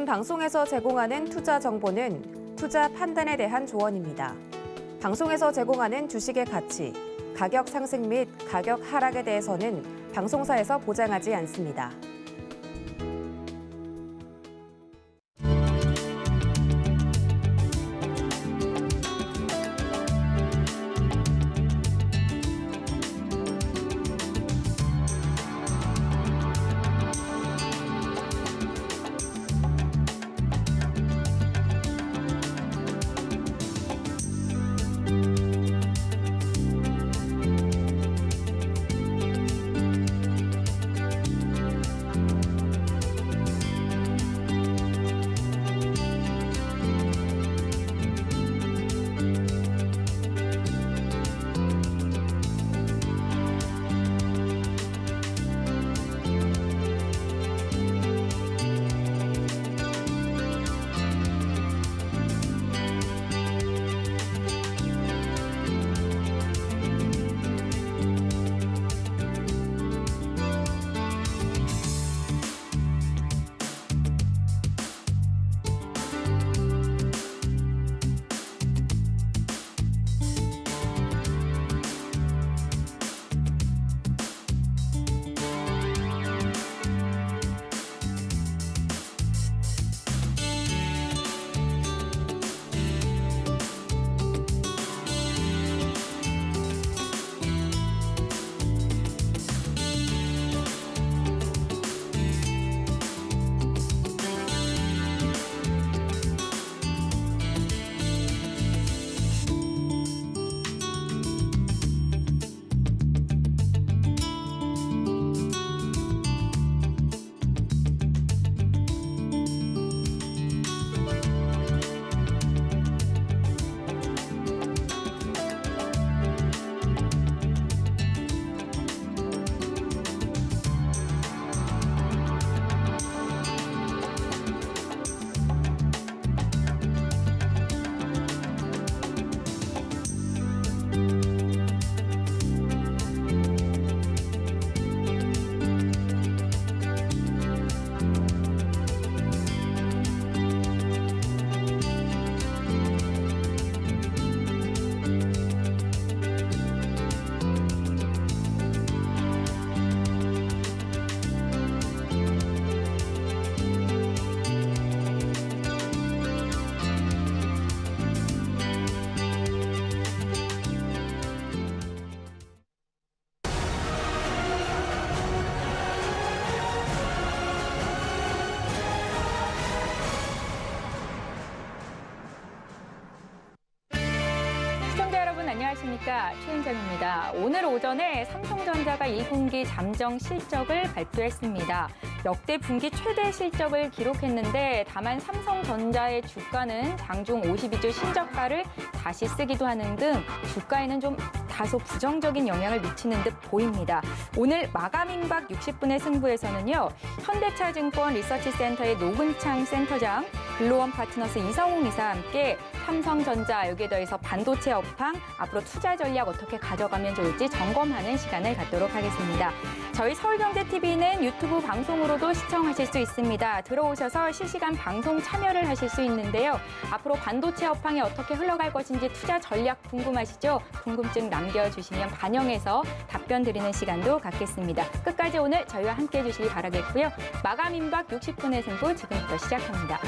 기존 방송에서 제공하는 투자 정보는 투자 판단에 대한 조언입니다. 방송에서 제공하는 주식의 가치, 가격 상승 및 가격 하락에 대해서는 방송사에서 보장하지 않습니다. 안녕하십니까. 최은정입니다. 오늘 오전에 삼성전자가 1분기 잠정 실적을 발표했습니다. 역대 분기 최대 실적을 기록했는데 다만 삼성전자의 주가는 장중 52주 신저가를 다시 쓰기도 하는 등 주가에는 좀 다소 부정적인 영향을 미치는 듯 보입니다. 오늘 마감 임박 60분의 승부에서는요. 현대차증권 리서치센터의 노근창 센터장, 글로원 파트너스 이성웅 이사와 함께 삼성전자 여기에 더해서 반도체 업황 앞으로 투자 전략 어떻게 가져가면 좋을지 점검하는 시간을 갖도록 하겠습니다. 저희 서울경제TV는 유튜브 방송으로도 시청하실 수 있습니다. 들어오셔서 실시간 방송 참여를 하실 수 있는데요. 앞으로 반도체 업황이 어떻게 흘러갈 것인지 투자 전략 궁금하시죠? 궁금증 남겨주시면 반영해서 답변 드리는 시간도 갖겠습니다. 끝까지 오늘 저희와 함께해 주시기 바라겠고요. 마감 임박 60분의 승부 지금부터 시작합니다.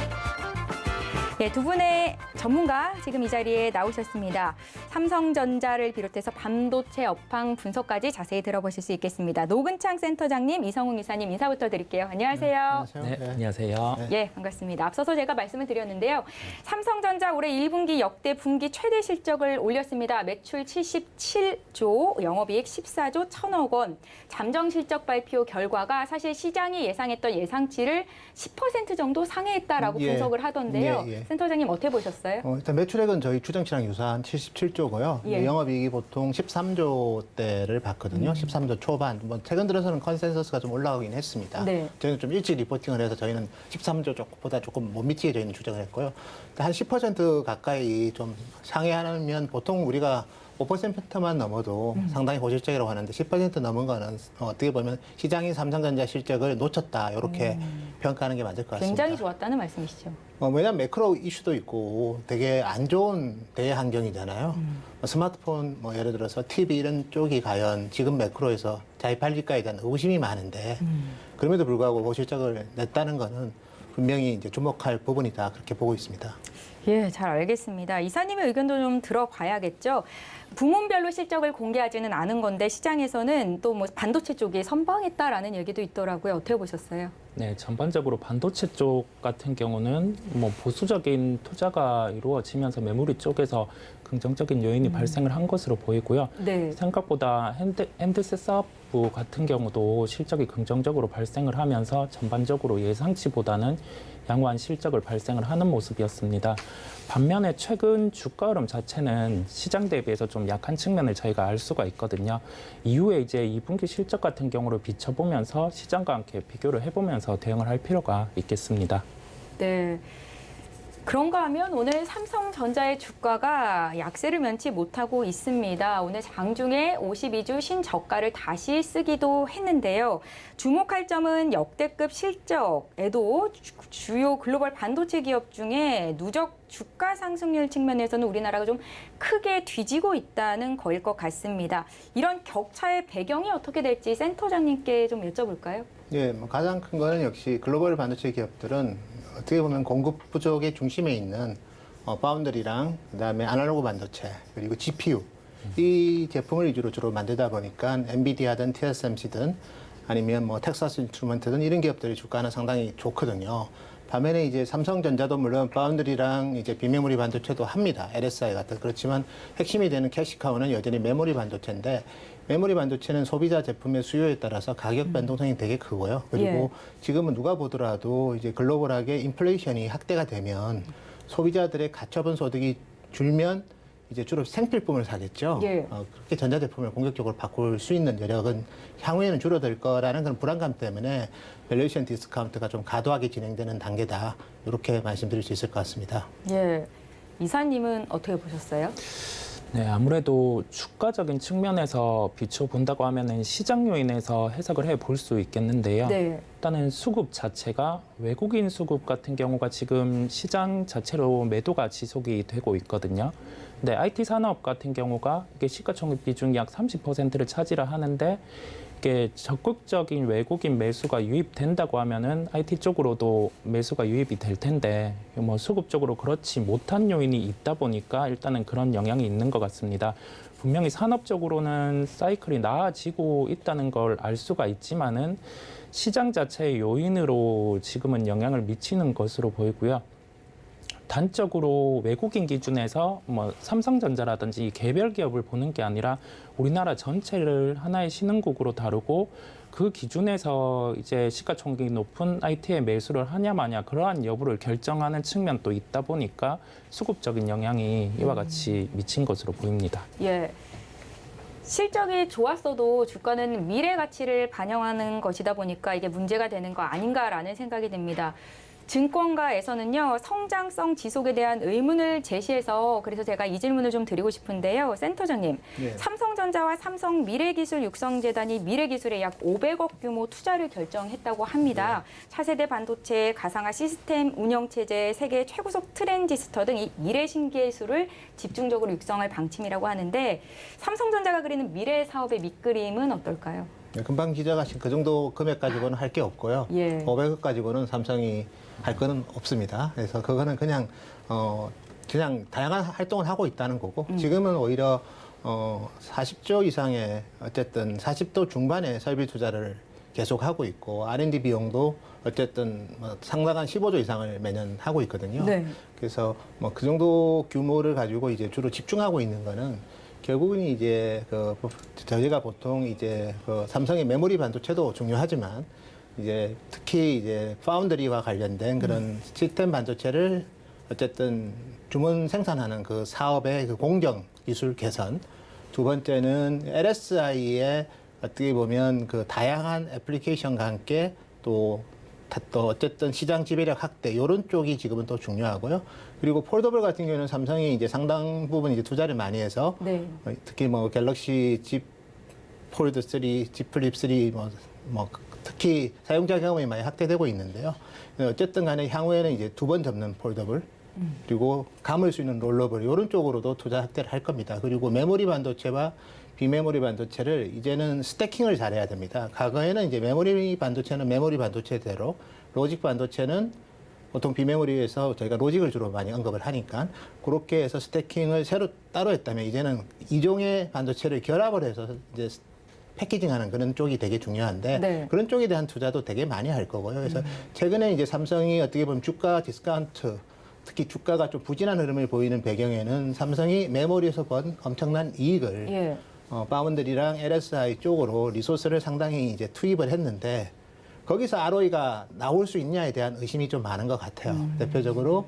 네, 두 분의 전문가 지금 이 자리에 나오셨습니다. 삼성전자를 비롯해서 반도체 업황 분석까지 자세히 들어보실 수 있겠습니다. 노근창 센터장님, 이성웅 이사님 인사부터 드릴게요. 안녕하세요. 네, 안녕하세요. 예, 반갑습니다. 앞서서 제가 말씀을 드렸는데요. 삼성전자 올해 1분기 역대 분기 최대 실적을 올렸습니다. 매출 77조, 영업이익 14조 1,000억 원. 잠정 실적 발표 결과가 사실 시장이 예상했던 예상치를 10% 정도 상회했다라고 분석을 하던데요. 센터장님 어떻게 보셨어요? 일단 매출액은 저희 추정치랑 유사한 77조고요. 영업이익이 보통 13조대를 봤거든요. 13조 초반. 뭐 최근 들어서는 컨센서스가 좀 올라가긴 했습니다. 네. 저희는 좀 일찍 리포팅을 해서 저희는 13조 쪽보다 조금 못 미치게 저희는 추정을 했고요. 한 10% 가까이 좀 상회하면 보통 우리가 5%만 넘어도 상당히 고실적이라고 하는데 10% 넘은 거는 어떻게 보면 시장이 삼성전자 실적을 놓쳤다 이렇게 평가하는 게 맞을 것 같습니다. 굉장히 좋았다는 말씀이시죠? 왜냐하면 매크로 이슈도 있고 되게 안 좋은 대외 환경이잖아요. 스마트폰 예를 들어서 TV 이런 쪽이 과연 지금 매크로에서 잘 팔릴까에 대한 의구심이 많은데 그럼에도 불구하고 고실적을 냈다는 거는 분명히 이제 주목할 부분이다 그렇게 보고 있습니다. 예, 잘 알겠습니다. 이사님의 의견도 좀 들어봐야겠죠. 부문별로 실적을 공개하지는 않은 건데 시장에서는 또 뭐 반도체 쪽이 선방했다라는 얘기도 있더라고요. 어떻게 보셨어요? 네, 전반적으로 반도체 쪽 같은 경우는 뭐 보수적인 투자가 이루어지면서 메모리 쪽에서 긍정적인 요인이 발생을 한 것으로 보이고요. 네. 생각보다 핸드셋 사업부 같은 경우도 실적이 긍정적으로 발생을 하면서 전반적으로 예상치보다는 양호한 실적을 발생을 하는 모습이었습니다. 반면에 최근 주가 흐름 자체는 시장 대비해서 좀 약한 측면을 저희가 알 수가 있거든요. 이후에 이제 2분기 실적 같은 경우를 비춰보면서 시장과 함께 비교를 해보면서 대응을 할 필요가 있겠습니다. 네. 그런가 하면 오늘 삼성전자의 주가가 약세를 면치 못하고 있습니다. 오늘 장중에 52주 신저가를 다시 쓰기도 했는데요. 주목할 점은 역대급 실적에도 주요 글로벌 반도체 기업 중에 누적 주가 상승률 측면에서는 우리나라가 좀 크게 뒤지고 있다는 거일 것 같습니다. 이런 격차의 배경이 어떻게 될지 센터장님께 좀 여쭤볼까요? 예, 가장 큰 거는 역시 글로벌 반도체 기업들은 어떻게 보면 공급 부족의 중심에 있는 파운드리랑 그다음에 아날로그 반도체 그리고 GPU 이 제품을 위주로 주로 만들다 보니까 엔비디아든 TSMC든 아니면 뭐 텍사스 인스트루먼트든 이런 기업들의 주가는 상당히 좋거든요. 반면에 이제 삼성전자도 물론 파운드리랑 이제 비메모리 반도체도 합니다. LSI 같은 그렇지만 핵심이 되는 캐시카우는 여전히 메모리 반도체인데 메모리 반도체는 소비자 제품의 수요에 따라서 가격 변동성이 되게 크고요. 그리고 지금은 누가 보더라도 이제 글로벌하게 인플레이션이 확대가 되면 소비자들의 가처분 소득이 줄면 이제 주로 생필품을 사겠죠. 예. 그렇게 전자제품을 공격적으로 바꿀 수 있는 여력은 향후에는 줄어들 거라는 그런 불안감 때문에 밸류에이션 디스카운트가 좀 과도하게 진행되는 단계다. 이렇게 말씀드릴 수 있을 것 같습니다. 예. 이사님은 어떻게 보셨어요? 네, 아무래도 주가적인 측면에서 비춰본다고 하면은 시장 요인에서 해석을 해볼 수 있겠는데요. 네. 일단은 수급 자체가 외국인 수급 같은 경우가 지금 시장 자체로 매도가 지속이 되고 있거든요. 근데 IT 산업 같은 경우가 이게 시가총액 비중이 약 30%를 차지를 하는데 이게 적극적인 외국인 매수가 유입된다고 하면은 IT 쪽으로도 매수가 유입이 될 텐데 뭐 수급적으로 그렇지 못한 요인이 있다 보니까 일단은 그런 영향이 있는 것 같습니다. 분명히 산업적으로는 사이클이 나아지고 있다는 걸 알 수가 있지만은 시장 자체의 요인으로 지금은 영향을 미치는 것으로 보이고요. 단적으로 외국인 기준에서 뭐 삼성전자라든지 개별 기업을 보는 게 아니라 우리나라 전체를 하나의 신흥국으로 다루고 그 기준에서 이제 시가총액이 높은 IT에 매수를 하냐 마냐 그러한 여부를 결정하는 측면도 있다 보니까 수급적인 영향이 이와 같이 미친 것으로 보입니다. 예. 실적이 좋았어도 주가는 미래 가치를 반영하는 것이다 보니까 이게 문제가 되는 거 아닌가라는 생각이 듭니다. 증권가에서는요, 성장성 지속에 대한 의문을 제시해서 그래서 제가 이 질문을 좀 드리고 싶은데요. 센터장님, 네. 삼성전자와 삼성 미래기술 육성재단이 미래기술에 약 500억 규모 투자를 결정했다고 합니다. 차세대 반도체, 가상화 시스템 운영체제, 세계 최고속 트랜지스터 등 이 미래 신기술을 집중적으로 육성할 방침이라고 하는데 삼성전자가 그리는 미래 사업의 밑그림은 어떨까요? 네, 금방 기자가신 그 정도 금액 가지고는 할 게 없고요. 예. 500억 가지고는 삼성이 할 거는 없습니다. 그래서 그거는 그냥 다양한 활동을 하고 있다는 거고 지금은 오히려 40조 이상의 어쨌든 40도 중반의 설비 투자를 계속하고 있고 R&D 비용도 어쨌든 상당한 15조 이상을 매년 하고 있거든요. 네. 그래서 뭐 그 정도 규모를 가지고 이제 주로 집중하고 있는 거는 결국은 이제 저희가 보통 이제 삼성의 메모리 반도체도 중요하지만 이제 특히 이제 파운드리와 관련된 그런 시스템 반도체를 어쨌든 주문 생산하는 그 사업의 그 공정 기술 개선. 두 번째는 LSI의 어떻게 보면 그 다양한 애플리케이션과 함께 또 또 어쨌든 시장 지배력 확대 이런 쪽이 지금은 또 중요하고요. 그리고 폴더블 같은 경우는 삼성이 이제 상당 부분 이제 투자를 많이 해서 네. 특히 뭐 갤럭시 집 폴드 3, 집 플립 3 뭐 특히 사용자 경험이 많이 확대되고 있는데요. 어쨌든 간에 향후에는 이제 2번 접는 폴더블 그리고 감을 수 있는 롤러블 이런 쪽으로도 투자 확대를 할 겁니다. 그리고 메모리 반도체와 비메모리 반도체를 이제는 스태킹을 잘해야 됩니다. 과거에는 이제 메모리 반도체는 메모리 반도체대로 로직 반도체는 보통 비메모리에서 저희가 로직을 주로 많이 언급을 하니까 그렇게 해서 스태킹을 새로 따로 했다면 이제는 이종의 반도체를 결합을 해서 이제 패키징하는 그런 쪽이 되게 중요한데 네. 그런 쪽에 대한 투자도 되게 많이 할 거고요. 그래서 최근에 이제 삼성이 어떻게 보면 주가 디스카운트 특히 주가가 좀 부진한 흐름을 보이는 배경에는 삼성이 메모리에서 번 엄청난 이익을 예. 파운드리랑 LSI 쪽으로 리소스를 상당히 이제 투입을 했는데 거기서 ROE가 나올 수 있냐에 대한 의심이 좀 많은 것 같아요. 대표적으로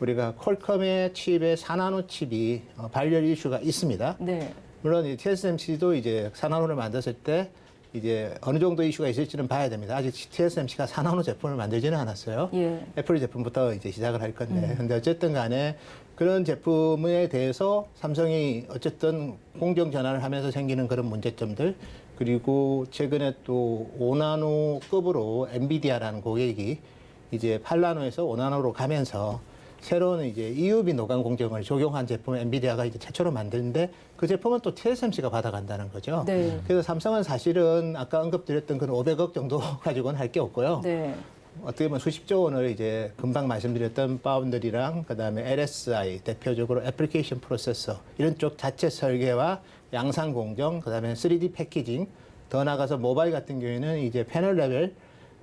우리가 퀄컴의 칩의 4나노 칩이 발열 이슈가 있습니다. 네. 물론 이 TSMC도 이제 4나노를 만들었을 때 이제 어느 정도 이슈가 있을지는 봐야 됩니다. 아직 TSMC가 4나노 제품을 만들지는 않았어요. 예. 애플 제품부터 이제 시작을 할 건데. 근데 어쨌든 간에 그런 제품에 대해서 삼성이 어쨌든 공정 전환을 하면서 생기는 그런 문제점들 그리고 최근에 또 5나노급으로 엔비디아라는 고객이 이제 8나노에서 5나노로 가면서 새로운 이제 EUV 노광 공정을 적용한 제품을 엔비디아가 이제 최초로 만드는데 그 제품은 또 TSMC가 받아간다는 거죠. 네. 그래서 삼성은 사실은 아까 언급드렸던 그런 500억 정도 가지고는 할 게 없고요. 네. 어떻게 보면 수십조 원을 이제 금방 말씀드렸던 파운드리랑 그다음에 LSI 대표적으로 애플리케이션 프로세서 이런 쪽 자체 설계와 양산 공정 그다음에 3D 패키징 더 나가서 모바일 같은 경우에는 이제 패널 레벨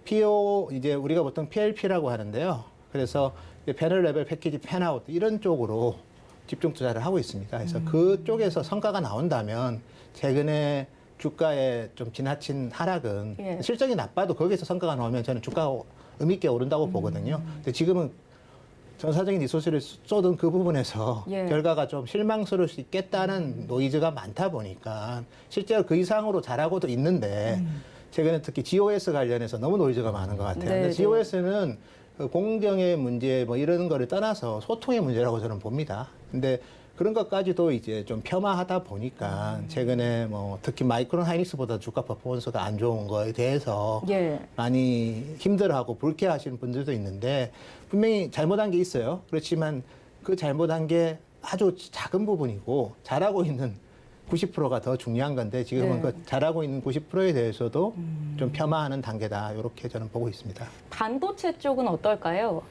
PO 이제 우리가 보통 PLP라고 하는데요. 그래서 이제 패널 레벨 패키지 팬아웃 이런 쪽으로 집중 투자를 하고 있습니다. 그래서 그쪽에서 성과가 나온다면 최근에 주가에 좀 지나친 하락은 예. 실적이 나빠도 거기에서 성과가 나오면 저는 주가가 의미 있게 오른다고 보거든요. 근데 지금은 전사적인 리소스를 쏟은 그 부분에서 예. 결과가 좀 실망스러울 수 있겠다는 노이즈가 많다 보니까 실제로 그 이상으로 잘하고도 있는데 최근에 특히 GOS 관련해서 너무 노이즈가 많은 것 같아요. 네, 근데 네. GOS는 공정의 문제 뭐 이런 거를 떠나서 소통의 문제라고 저는 봅니다. 근데 그런 것까지도 이제 좀 폄하하다 보니까 최근에 뭐 특히 마이크론 하이닉스보다 주가 퍼포먼스가 안 좋은 거에 대해서 예. 많이 힘들어하고 불쾌하시는 분들도 있는데 분명히 잘못한 게 있어요. 그렇지만 그 잘못한 게 아주 작은 부분이고 잘하고 있는 90%가 더 중요한 건데 지금은 네. 그 잘하고 있는 90%에 대해서도 좀 폄하하는 단계다. 이렇게 저는 보고 있습니다. 반도체 쪽은 어떨까요?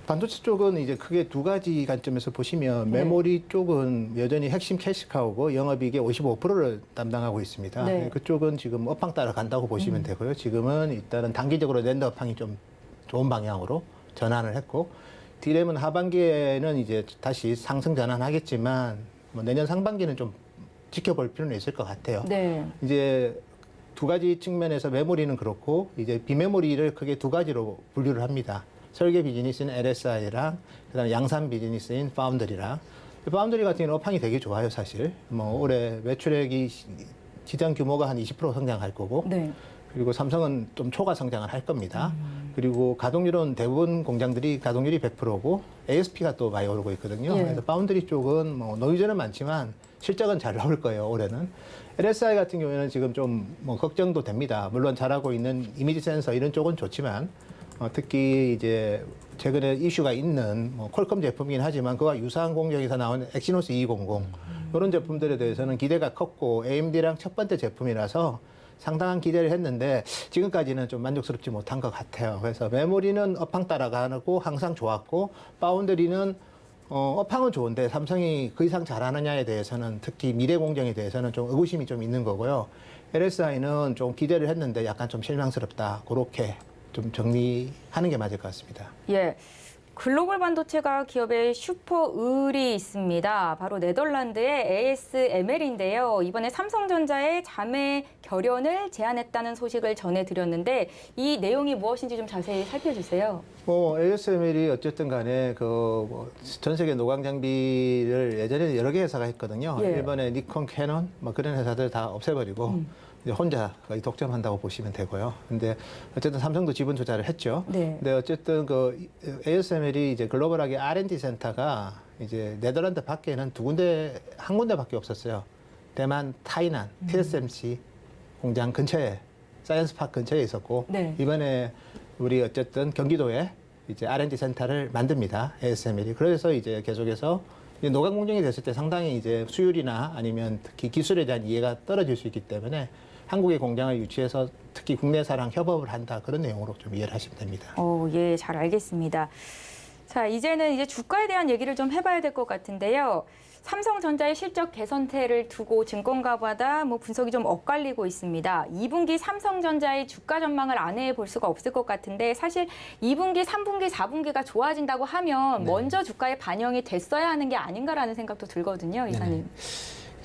반도체 쪽은 이제 크게 두 가지 관점에서 보시면 네. 메모리 쪽은 여전히 핵심 캐시카우고 영업이익의 55%를 담당하고 있습니다. 네. 그쪽은 지금 업황 따라 간다고 보시면 되고요. 지금은 일단은 단기적으로 낸드 업황이 좀 좋은 방향으로 전환을 했고 디램은 하반기에는 이제 다시 상승 전환하겠지만 뭐 내년 상반기는 좀 지켜볼 필요는 있을 것 같아요. 네. 이제 두 가지 측면에서 메모리는 그렇고 이제 비메모리를 크게 두 가지로 분류를 합니다. 설계 비즈니스는 LSI랑 그다음에 양산 비즈니스인 파운드리랑 파운드리 같은 경우는 업황이 되게 좋아요 사실. 뭐 올해 매출액이 시장 규모가 한 20% 성장할 거고 네. 그리고 삼성은 좀 초과 성장을 할 겁니다. 그리고 가동률은 대부분 공장들이 가동률이 100%고 ASP가 또 많이 오르고 있거든요. 예. 그래서 파운드리 쪽은 뭐 노이즈는 많지만 실적은 잘 나올 거예요 올해는. LSI 같은 경우에는 지금 좀 뭐 걱정도 됩니다. 물론 잘하고 있는 이미지 센서 이런 쪽은 좋지만 특히 이제 최근에 이슈가 있는 뭐 퀄컴 제품이긴 하지만 그와 유사한 공정에서 나온 엑시노스 200 이런 제품들에 대해서는 기대가 컸고 AMD랑 첫 번째 제품이라서 상당한 기대를 했는데 지금까지는 좀 만족스럽지 못한 것 같아요. 그래서 메모리는 업황 따라가고 항상 좋았고 파운드리는 업황은 좋은데 삼성이 그 이상 잘하느냐에 대해서는 특히 미래 공정에 대해서는 좀 의구심이 좀 있는 거고요. LSI는 좀 기대를 했는데 약간 좀 실망스럽다. 그렇게 좀 정리하는 게 맞을 것 같습니다. 예. 글로벌 반도체가 기업의 슈퍼 을이 있습니다. 바로 네덜란드의 ASML인데요. 이번에 삼성전자의 자매 결연을 제안했다는 소식을 전해드렸는데 이 내용이 무엇인지 좀 자세히 살펴주세요. ASML이 어쨌든 간에 전 세계 노광 장비를 예전에 여러 개 회사가 했거든요. 예. 일본의 니콘, 캐논 뭐 그런 회사들 다 없애버리고 이제 혼자 거의 독점한다고 보시면 되고요. 근데 어쨌든 삼성도 지분 투자를 했죠. 네. 근데 어쨌든 그 ASML이 이제 글로벌하게 R&D 센터가 이제 네덜란드 밖에는 한 군데밖에 없었어요. 대만, 타이난, TSMC 공장 근처에 사이언스 파크 근처에 있었고 네. 이번에 우리 어쨌든 경기도에 이제 R&D 센터를 만듭니다. ASML이. 그래서 이제 계속해서 이제 노광 공정이 됐을 때 상당히 이제 수율이나 아니면 특히 기술에 대한 이해가 떨어질 수 있기 때문에 한국의 공장을 유치해서 특히 국내사랑 협업을 한다 그런 내용으로 좀 이해를 하시면 됩니다. 예, 잘 알겠습니다. 자, 이제는 이제 주가에 대한 얘기를 좀 해봐야 될 것 같은데요. 삼성전자의 실적 개선세를 두고 증권가마다 분석이 좀 엇갈리고 있습니다. 2분기 삼성전자의 주가 전망을 안내해 볼 수가 없을 것 같은데 사실 2분기, 3분기, 4분기가 좋아진다고 하면 네. 먼저 주가에 반영이 됐어야 하는 게 아닌가라는 생각도 들거든요, 이사님.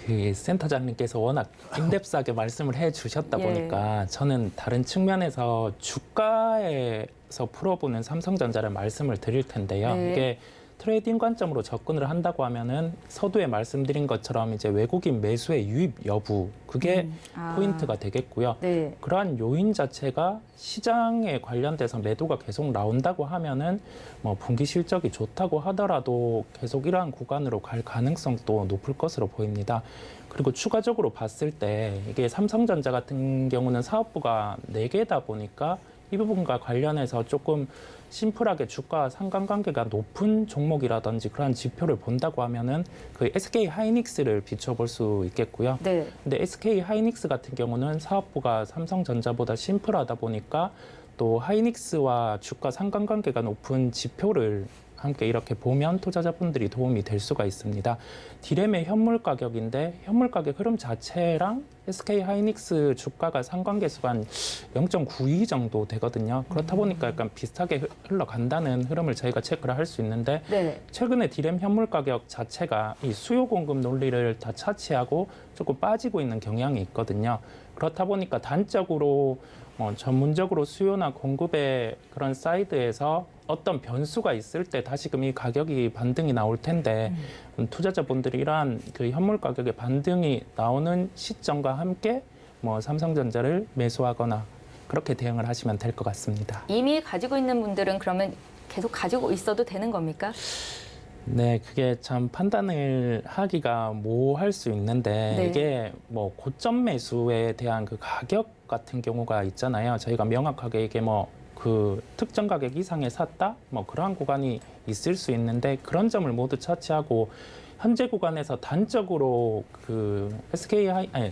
그 센터장님께서 워낙 인덱스하게 말씀을 해주셨다 예. 보니까 저는 다른 측면에서 주가에서 풀어보는 삼성전자를 말씀을 드릴 텐데요. 네. 이게 트레이딩 관점으로 접근을 한다고 하면은 서두에 말씀드린 것처럼 이제 외국인 매수의 유입 여부 그게 포인트가 되겠고요. 네. 그러한 요인 자체가 시장에 관련돼서 매도가 계속 나온다고 하면은 분기 실적이 좋다고 하더라도 계속 이러한 구간으로 갈 가능성도 높을 것으로 보입니다. 그리고 추가적으로 봤을 때 이게 삼성전자 같은 경우는 사업부가 4개다 보니까 이 부분과 관련해서 조금 심플하게 주가 상관관계가 높은 종목이라든지 그러한 지표를 본다고 하면은 그 SK 하이닉스를 비춰볼 수 있겠고요. 네. 근데 SK 하이닉스 같은 경우는 사업부가 삼성전자보다 심플하다 보니까 또 하이닉스와 주가 상관관계가 높은 지표를 함께 이렇게 보면 투자자분들이 도움이 될 수가 있습니다. 디램의 현물 가격인데 현물 가격 흐름 자체랑 SK 하이닉스 주가가 상관계수가 한 0.92 정도 되거든요. 그렇다 보니까 약간 비슷하게 흘러간다는 흐름을 저희가 체크를 할 수 있는데 네. 최근에 디램 현물 가격 자체가 이 수요 공급 논리를 다 차치하고 조금 빠지고 있는 경향이 있거든요. 그렇다 보니까 단적으로 전문적으로 수요나 공급의 그런 사이드에서 어떤 변수가 있을 때 다시금 이 가격이 반등이 나올 텐데 투자자분들이 이러한 그 현물 가격의 반등이 나오는 시점과 함께 삼성전자를 매수하거나 그렇게 대응을 하시면 될 것 같습니다. 이미 가지고 있는 분들은 그러면 계속 가지고 있어도 되는 겁니까? 네, 그게 참 판단을 하기가 모호할 수 있는데 네. 이게 고점 매수에 대한 그 가격 같은 경우가 있잖아요. 저희가 명확하게 이게 그 특정 가격 이상에 샀다? 그러한 구간이 있을 수 있는데 그런 점을 모두 차치하고 현재 구간에서 단적으로 그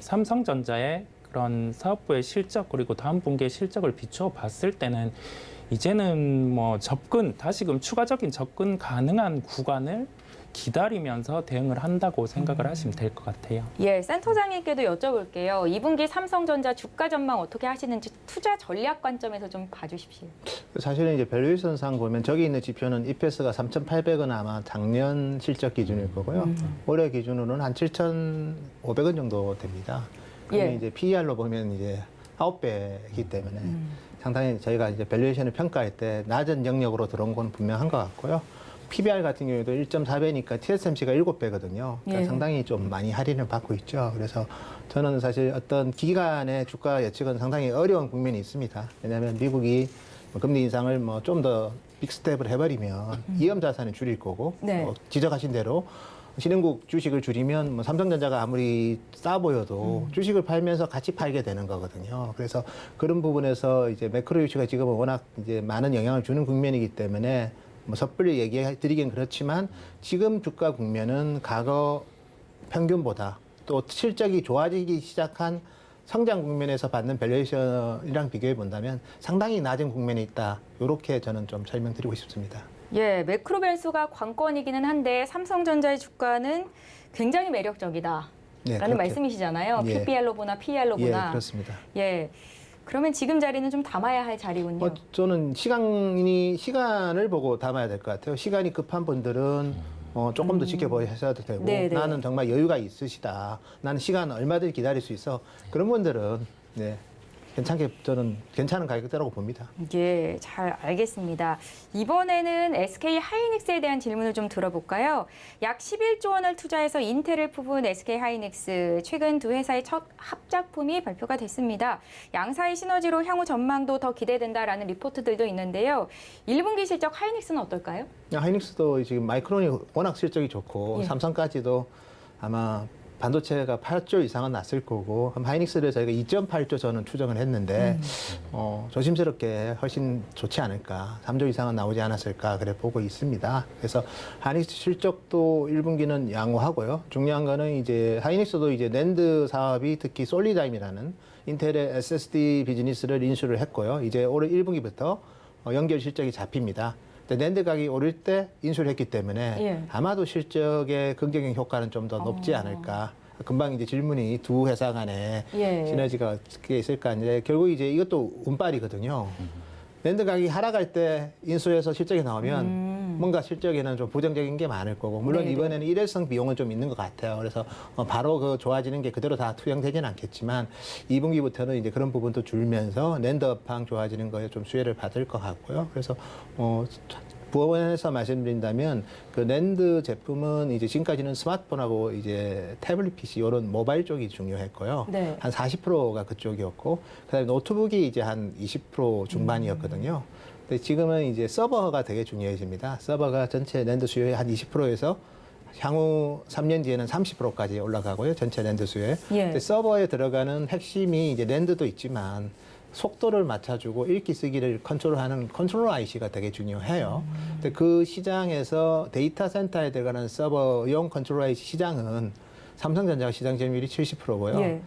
삼성전자의 그런 사업부의 실적 그리고 다음 분기의 실적을 비추어 봤을 때는 이제는 다시금 추가적인 접근 가능한 구간을 기다리면서 대응을 한다고 생각을 하시면 될 것 같아요. 예, 센터장님께도 여쭤볼게요. 2분기 삼성전자 주가 전망 어떻게 하시는지 투자 전략 관점에서 좀 봐주십시오. 사실은 이제 밸류에이션상 보면 저기 있는 지표는 EPS가 3,800원 아마 작년 실적 기준일 거고요. 올해 기준으로는 한 7,500원 정도 됩니다. 그러면 예. 이제 PER로 보면 이제 9배이기 때문에 상당히 저희가 이제 밸류에이션을 평가할 때 낮은 영역으로 들어온 건 분명한 것 같고요. PBR 같은 경우에도 1.4배니까 TSMC가 7배거든요. 그러니까 예. 상당히 좀 많이 할인을 받고 있죠. 그래서 저는 사실 어떤 기간의 주가 예측은 상당히 어려운 국면이 있습니다. 왜냐하면 미국이 금리 인상을 좀 더 빅스텝을 해버리면 위험 자산을 줄일 거고 네. 지적하신 대로 신흥국 주식을 줄이면 삼성전자가 아무리 싸 보여도 주식을 팔면서 같이 팔게 되는 거거든요. 그래서 그런 부분에서 이제 매크로 이슈가 지금은 워낙 이제 많은 영향을 주는 국면이기 때문에 섣불리 얘기해 드리긴 그렇지만 지금 주가 국면은 과거 평균보다 또 실적이 좋아지기 시작한 성장 국면에서 받는 밸류에이션이랑 비교해 본다면 상당히 낮은 국면에 있다. 이렇게 저는 좀 설명드리고 싶습니다. 예, 매크로 변수가 관건이기는 한데 삼성전자의 주가는 굉장히 매력적이다. 네, 라는 그렇게. 말씀이시잖아요. 예. PBR로 보나 PER로 예, 보나. 그렇습니다. 예. 그러면 지금 자리는 좀 담아야 할 자리군요. 저는 시간을 보고 담아야 될 것 같아요. 시간이 급한 분들은 조금 더 지켜보셔도 되고 네네. 나는 정말 여유가 있으시다. 나는 시간 얼마든지 기다릴 수 있어. 그런 분들은 네. 저는 괜찮은 가격대라고 봅니다. 예, 잘 알겠습니다. 이번에는 SK 하이닉스에 대한 질문을 좀 들어볼까요? 약 11조 원을 투자해서 인텔을 품은 SK 하이닉스, 최근 두 회사의 첫 합작품이 발표가 됐습니다. 양사의 시너지로 향후 전망도 더 기대된다라는 리포트들도 있는데요. 1분기 실적 하이닉스는 어떨까요? 하이닉스도 지금 마이크론이 워낙 실적이 좋고 예. 삼성까지도 아마 반도체가 8조 이상은 났을 거고, 그럼 하이닉스를 저희가 2.8조 저는 추정을 했는데 조심스럽게 훨씬 좋지 않을까, 3조 이상은 나오지 않았을까 그래 보고 있습니다. 그래서 하이닉스 실적도 1분기는 양호하고요. 중요한 거는 이제 하이닉스도 이제 낸드 사업이 특히 솔리다임이라는 인텔의 SSD 비즈니스를 인수를 했고요. 이제 올해 1분기부터 연결 실적이 잡힙니다. 낸드 가격이 오를 때 인수를 했기 때문에 예. 아마도 실적의 긍정적 효과는 좀 더 높지 않을까. 금방 이제 질문이 두 회사 간에 예. 시너지가 어떻게 있을까. 이제 결국 이제 이것도 운빨이거든요. 낸드 가격이 하락할 때 인수해서 실적이 나오면 뭔가 실적에는 좀 부정적인 게 많을 거고, 물론 네네. 이번에는 일회성 비용은 좀 있는 것 같아요. 그래서 바로 그 좋아지는 게 그대로 다 투영되지는 않겠지만 2분기부터는 이제 그런 부분도 줄면서 낸드 업황 좋아지는 거에 좀 수혜를 받을 것 같고요. 그래서 부업원에서 말씀드린다면 그 낸드 제품은 이제 지금까지는 스마트폰하고 이제 태블릿 PC 이런 모바일 쪽이 중요했고요. 네. 한 40%가 그쪽이었고, 그다음에 노트북이 이제 한 20% 중반이었거든요. 근데 지금은 이제 서버가 되게 중요해집니다. 서버가 전체 낸드 수요의 한 20%에서 향후 3년 뒤에는 30%까지 올라가고요. 전체 낸드 수요에. 예. 근데 서버에 들어가는 핵심이 이제 낸드도 있지만 속도를 맞춰주고 읽기 쓰기를 컨트롤하는 컨트롤 IC가 되게 중요해요. 근데 그 시장에서 데이터 센터에 들어가는 서버용 컨트롤 IC 시장은 삼성전자가 시장 점유율이 70%고요. 예.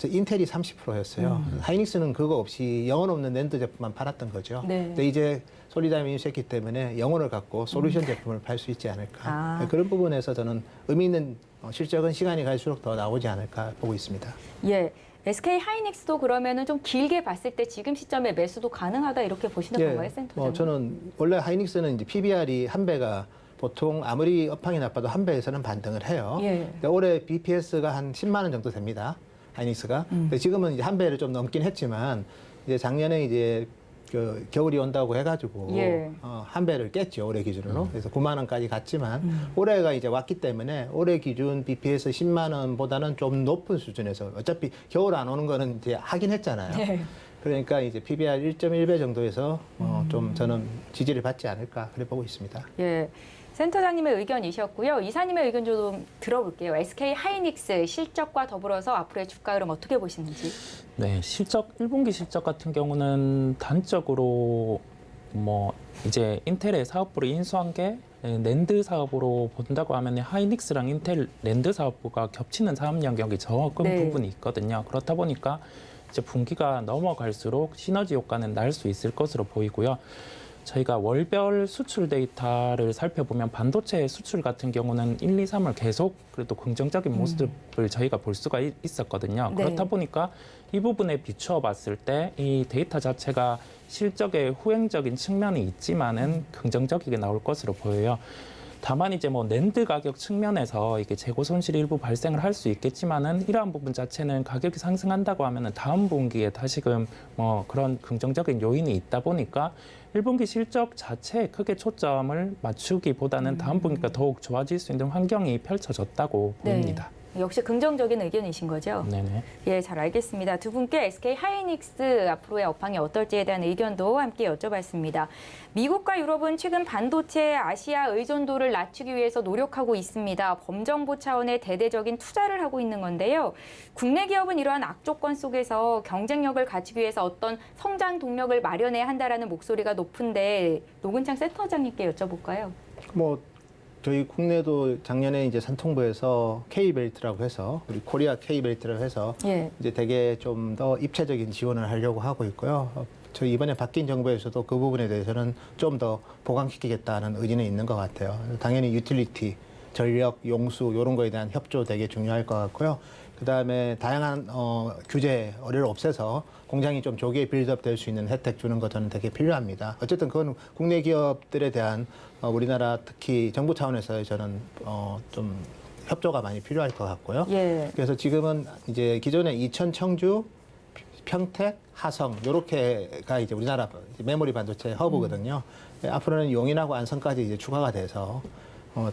인텔이 30%였어요. 하이닉스는 그거 없이 영혼 없는 낸드 제품만 팔았던 거죠. 네. 근데 이제 솔리다임이 인수했기 때문에 영혼을 갖고 솔루션 제품을 팔 수 있지 않을까. 아. 그런 부분에서 저는 의미 있는 실적은 시간이 갈수록 더 나오지 않을까 보고 있습니다. 예. SK 하이닉스도 그러면은 좀 길게 봤을 때 지금 시점에 매수도 가능하다 이렇게 보시는 건가요, 센터장님? 저는 원래 하이닉스는 이제 PBR이 한 배가 보통 아무리 업황이 나빠도 한 배에서는 반등을 해요. 예. 근데 올해 BPS가 한 10만 원 정도 됩니다. 하이닉스가. 근데 지금은 이제 한 배를 좀 넘긴 했지만 이제 작년에 이제 그 겨울이 온다고 해가지고 예. 한 배를 깼죠, 올해 기준으로. 그래서 9만 원까지 갔지만 올해가 이제 왔기 때문에 올해 기준 BPS 10만 원보다는 좀 높은 수준에서, 어차피 겨울 안 오는 거는 이제 하긴 했잖아요. 예. 그러니까 이제 PBR 1.1배 정도에서 좀 저는 지지를 받지 않을까 그래 보고 있습니다. 예. 센터장님의 의견이셨고요. 이사님의 의견 좀 들어볼게요. SK 하이닉스 실적과 더불어서 앞으로의 주가 흐름 어떻게 보시는지. 네, 1분기 실적 같은 경우는 단적으로 이제 인텔의 사업부를 인수한 게 낸드 사업으로 본다고 하면 하이닉스랑 인텔 낸드 사업부가 겹치는 사업 영역이 적은 네. 부분이 있거든요. 그렇다 보니까 이제 분기가 넘어갈수록 시너지 효과는 날 수 있을 것으로 보이고요. 저희가 월별 수출 데이터를 살펴보면 반도체 수출 같은 경우는 1, 2, 3월 계속 그래도 긍정적인 모습을 저희가 볼 수가 있었거든요. 네. 그렇다 보니까 이 부분에 비추어 봤을 때 이 데이터 자체가 실적에 후행적인 측면이 있지만은 긍정적이게 나올 것으로 보여요. 다만 이제 낸드 가격 측면에서 이게 재고 손실이 일부 발생을 할 수 있겠지만은 이러한 부분 자체는 가격이 상승한다고 하면은 다음 분기에 다시금 그런 긍정적인 요인이 있다 보니까 1분기 실적 자체에 크게 초점을 맞추기보다는 다음 분기가 더욱 좋아질 수 있는 환경이 펼쳐졌다고 보입니다. 역시 긍정적인 의견이신 거죠? 네네. 예, 잘 알겠습니다. 두 분께 SK 하이닉스 앞으로의 업황이 어떨지에 대한 의견도 함께 여쭤봤습니다. 미국과 유럽은 최근 반도체 아시아 의존도를 낮추기 위해서 노력하고 있습니다. 범정부 차원의 대대적인 투자를 하고 있는 건데요. 국내 기업은 이러한 악조건 속에서 경쟁력을 갖추기 위해서 어떤 성장 동력을 마련해야 한다라는 목소리가 높은데 노근창 센터장님께 여쭤볼까요? 저희 국내도 작년에 이제 산통부에서 K벨트라고 해서, 우리 코리아 K벨트라고 해서 예. 이제 되게 좀 더 입체적인 지원을 하려고 하고 있고요. 저희 이번에 바뀐 정부에서도 그 부분에 대해서는 좀 더 보강시키겠다는 의지는 있는 것 같아요. 당연히 유틸리티, 전력, 용수 이런 거에 대한 협조 되게 중요할 것 같고요. 그다음에 다양한 규제 어려를 없애서 공장이 좀 조기에 빌드업 될 수 있는 혜택 주는 것 저는 되게 필요합니다. 어쨌든 그건 국내 기업들에 대한 우리나라 특히 정부 차원에서 저는 좀 협조가 많이 필요할 것 같고요. 예. 그래서 지금은 이제 기존에 이천, 청주, 평택, 하성 요렇게가 이제 우리나라 메모리 반도체 허브거든요. 앞으로는 용인하고 안성까지 이제 추가가 돼서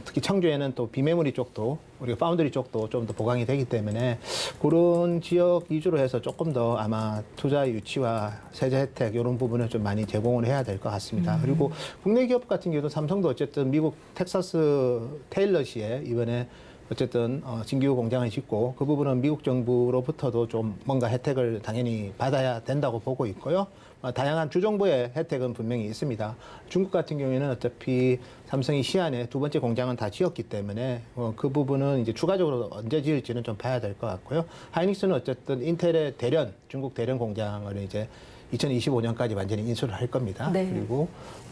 특히 청주에는 또 비메모리 쪽도 우리가 파운드리 쪽도 좀 더 보강이 되기 때문에 그런 지역 위주로 해서 조금 더 아마 투자 유치와 세제 혜택 이런 부분을 좀 많이 제공을 해야 될 것 같습니다. 그리고 국내 기업 같은 경우도 삼성도 어쨌든 미국 텍사스 테일러시에 이번에 어쨌든 신규 공장을 짓고 그 부분은 미국 정부로부터도 좀 뭔가 혜택을 당연히 받아야 된다고 보고 있고요. 다양한 주정부의 혜택은 분명히 있습니다. 중국 같은 경우에는 어차피 삼성이 시안에 두 번째 공장은 다 지었기 때문에 그 부분은 이제 추가적으로 언제 지을지는 좀 봐야 될 것 같고요. 하이닉스는 어쨌든 인텔의 대련, 중국 대련 공장을 이제 2025년까지 완전히 인수를 할 겁니다. 네. 그리고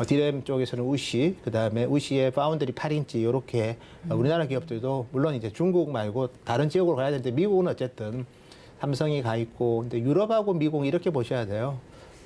디램 쪽에서는 우시, 그다음에 우시의 파운드리 8인치 이렇게 우리나라 기업들도 물론 이제 중국 말고 다른 지역으로 가야 되는데 미국은 어쨌든 삼성이 가 있고 근데 유럽하고 미국 이렇게 보셔야 돼요.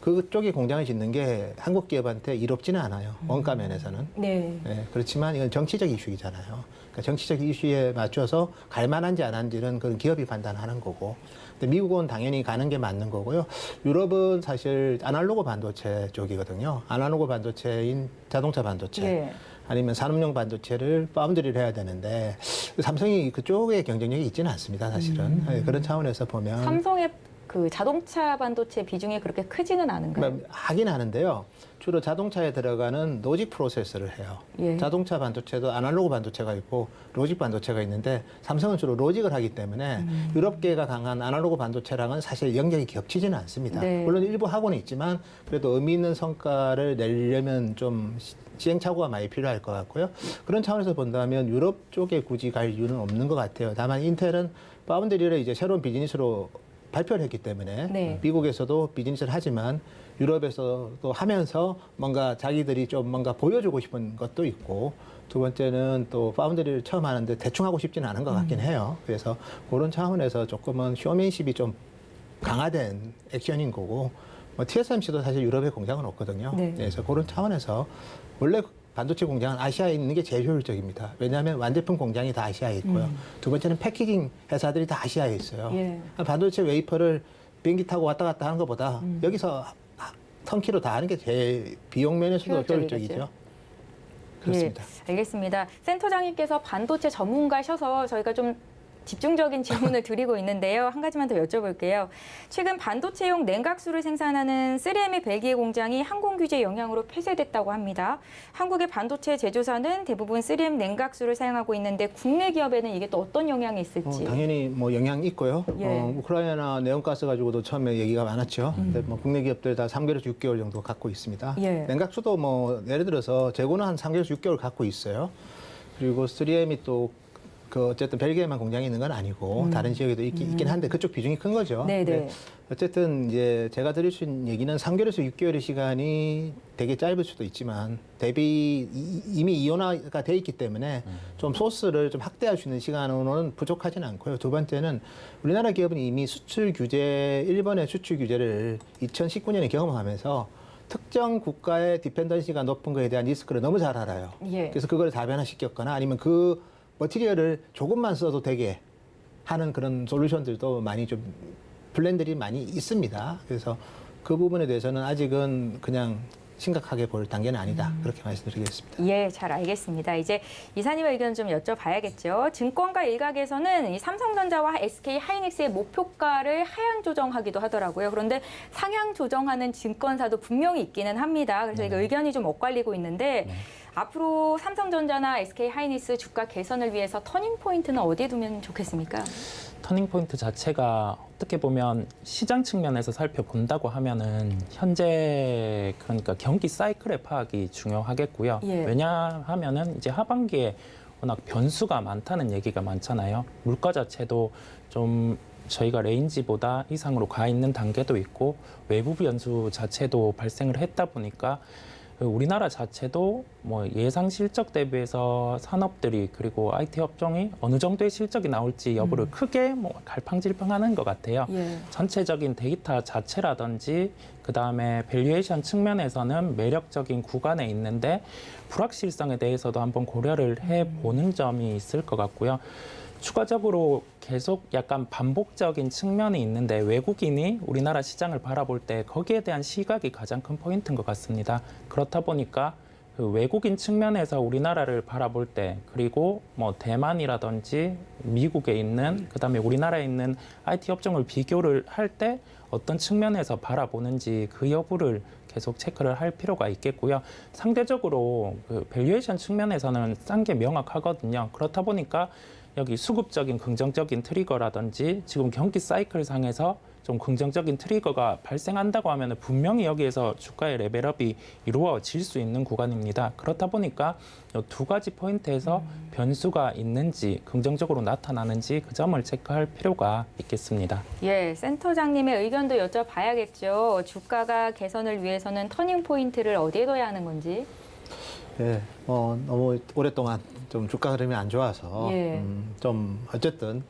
그쪽에 공장을 짓는 게 한국 기업한테 이롭지는 않아요. 원가 면에서는. 네. 네, 그렇지만 이건 정치적 이슈이잖아요. 그러니까 정치적 이슈에 맞춰서 갈 만한지 안 한지는 그건 기업이 판단하는 거고. 근데 미국은 당연히 가는 게 맞는 거고요. 유럽은 사실 아날로그 반도체 쪽이거든요. 아날로그 반도체인 자동차 반도체. 예. 아니면 산업용 반도체를 파운드리를 해야 되는데 삼성이 그쪽에 경쟁력이 있지는 않습니다. 사실은. 네, 그런 차원에서 보면. 삼성의 그 자동차 반도체 비중이 그렇게 크지는 않은가요? 하긴 하는데요. 주로 자동차에 들어가는 로직 프로세서를 해요. 예. 자동차 반도체도 아날로그 반도체가 있고 로직 반도체가 있는데 삼성은 주로 로직을 하기 때문에 유럽계가 강한 아날로그 반도체랑은 사실 영역이 겹치지는 않습니다. 네. 물론 일부 하고는 있지만 그래도 의미 있는 성과를 내려면 좀 시행착오가 많이 필요할 것 같고요. 그런 차원에서 본다면 유럽 쪽에 굳이 갈 이유는 없는 것 같아요. 다만 인텔은 파운드리를 이제 새로운 비즈니스로 발표를 했기 때문에 네. 미국에서도 비즈니스를 하지만 유럽에서도 하면서 뭔가 자기들이 좀 뭔가 보여주고 싶은 것도 있고 두 번째는 또 파운드리를 처음 하는데 대충 하고 싶지는 않은 것 같긴 해요. 그래서 그런 차원에서 조금은 쇼맨십이 좀 강화된 액션인 거고 TSMC도 사실 유럽에 공장은 없거든요. 네. 그래서 그런 차원에서 원래 반도체 공장은 아시아에 있는 게 제일 효율적입니다. 왜냐하면 완제품 공장이 다 아시아에 있고요. 두 번째는 패키징 회사들이 다 아시아에 있어요. 예. 반도체 웨이퍼를 비행기 타고 왔다 갔다 하는 것보다 여기서 턴키로 다 하는 게 제일 비용 면에서도 효율적이겠죠. 효율적이죠. 그렇습니다. 예, 알겠습니다. 센터장님께서 반도체 전문가셔서 저희가 좀 집중적인 질문을 드리고 있는데요. 한 가지만 더 여쭤볼게요. 최근 반도체용 냉각수를 생산하는 3M의 벨기에 공장이 항공 규제 영향으로 폐쇄됐다고 합니다. 한국의 반도체 제조사는 대부분 3M 냉각수를 사용하고 있는데 국내 기업에는 이게 또 어떤 영향이 있을지. 당연히 뭐 영향이 있고요. 예. 우크라이나 내연가스 가지고도 처음에 얘기가 많았죠. 근데 뭐 국내 기업들 다 3개월에서 6개월 정도 갖고 있습니다. 예. 냉각수도 뭐 예를 들어서 재고는 한 3개월에서 6개월 갖고 있어요. 그리고 3M이 또 그 어쨌든 벨기에만 공장이 있는 건 아니고 다른 지역에도 있긴 한데 그쪽 비중이 큰 거죠. 네네. 근데 어쨌든 이제 제가 드릴 수 있는 얘기는 3개월에서 6개월의 시간이 되게 짧을 수도 있지만 대비 이미 이온화가 돼 있기 때문에 좀 소스를 좀 확대할 수 있는 시간으로는 부족하지는 않고요. 두 번째는 우리나라 기업은 이미 수출 규제, 일본의 수출 규제를 2019년에 경험하면서 특정 국가의 디펜던시가 높은 거에 대한 리스크를 너무 잘 알아요. 예. 그래서 그걸 다변화시켰거나 아니면 그 머티리얼을 조금만 써도 되게 하는 그런 솔루션들도 많이 좀 플랜들이 많이 있습니다. 그래서 그 부분에 대해서는 아직은 그냥 심각하게 볼 단계는 아니다. 그렇게 말씀드리겠습니다. 예, 잘 알겠습니다. 이제 이사님의 의견 좀 여쭤봐야겠죠. 증권가 일각에서는 이 삼성전자와 SK 하이닉스의 목표가를 하향 조정하기도 하더라고요. 그런데 상향 조정하는 증권사도 분명히 있기는 합니다. 그래서 이거 의견이 좀 엇갈리고 있는데 앞으로 삼성전자나 SK 하이닉스 주가 개선을 위해서 터닝 포인트는 어디에 두면 좋겠습니까? 터닝 포인트 자체가 어떻게 보면 시장 측면에서 살펴본다고 하면은 현재 그러니까 경기 사이클의 파악이 중요하겠고요. 예. 왜냐하면은 이제 하반기에 워낙 변수가 많다는 얘기가 많잖아요. 물가 자체도 좀 저희가 레인지보다 이상으로 가 있는 단계도 있고 외부 변수 자체도 발생을 했다 보니까 우리나라 자체도 뭐 예상 실적 대비해서 산업들이 그리고 IT 업종이 어느 정도의 실적이 나올지 여부를 크게 뭐 갈팡질팡하는 것 같아요. 예. 전체적인 데이터 자체라든지 그다음에 밸류에이션 측면에서는 매력적인 구간에 있는데 불확실성에 대해서도 한번 고려를 해보는 점이 있을 것 같고요. 추가적으로 계속 약간 반복적인 측면이 있는데 외국인이 우리나라 시장을 바라볼 때 거기에 대한 시각이 가장 큰 포인트인 것 같습니다. 그렇다 보니까 그 외국인 측면에서 우리나라를 바라볼 때 그리고 뭐 대만이라든지 미국에 있는 그다음에 우리나라에 있는 IT 업종을 비교를 할 때 어떤 측면에서 바라보는지 그 여부를 계속 체크를 할 필요가 있겠고요. 상대적으로 그 밸류에이션 측면에서는 싼 게 명확하거든요. 그렇다 보니까 여기 수급적인 긍정적인 트리거라든지 지금 경기 사이클 상에서 좀 긍정적인 트리거가 발생한다고 하면 분명히 여기에서 주가의 레벨업이 이루어질 수 있는 구간입니다. 그렇다 보니까 이 두 가지 포인트에서 변수가 있는지 긍정적으로 나타나는지 그 점을 체크할 필요가 있겠습니다. 예, 센터장님의 의견도 여쭤봐야겠죠. 주가가 개선을 위해서는 터닝 포인트를 어디에 둬야 하는 건지. 예, 너무 오랫동안 좀 주가 흐름이 안 좋아서 예. 좀 어쨌든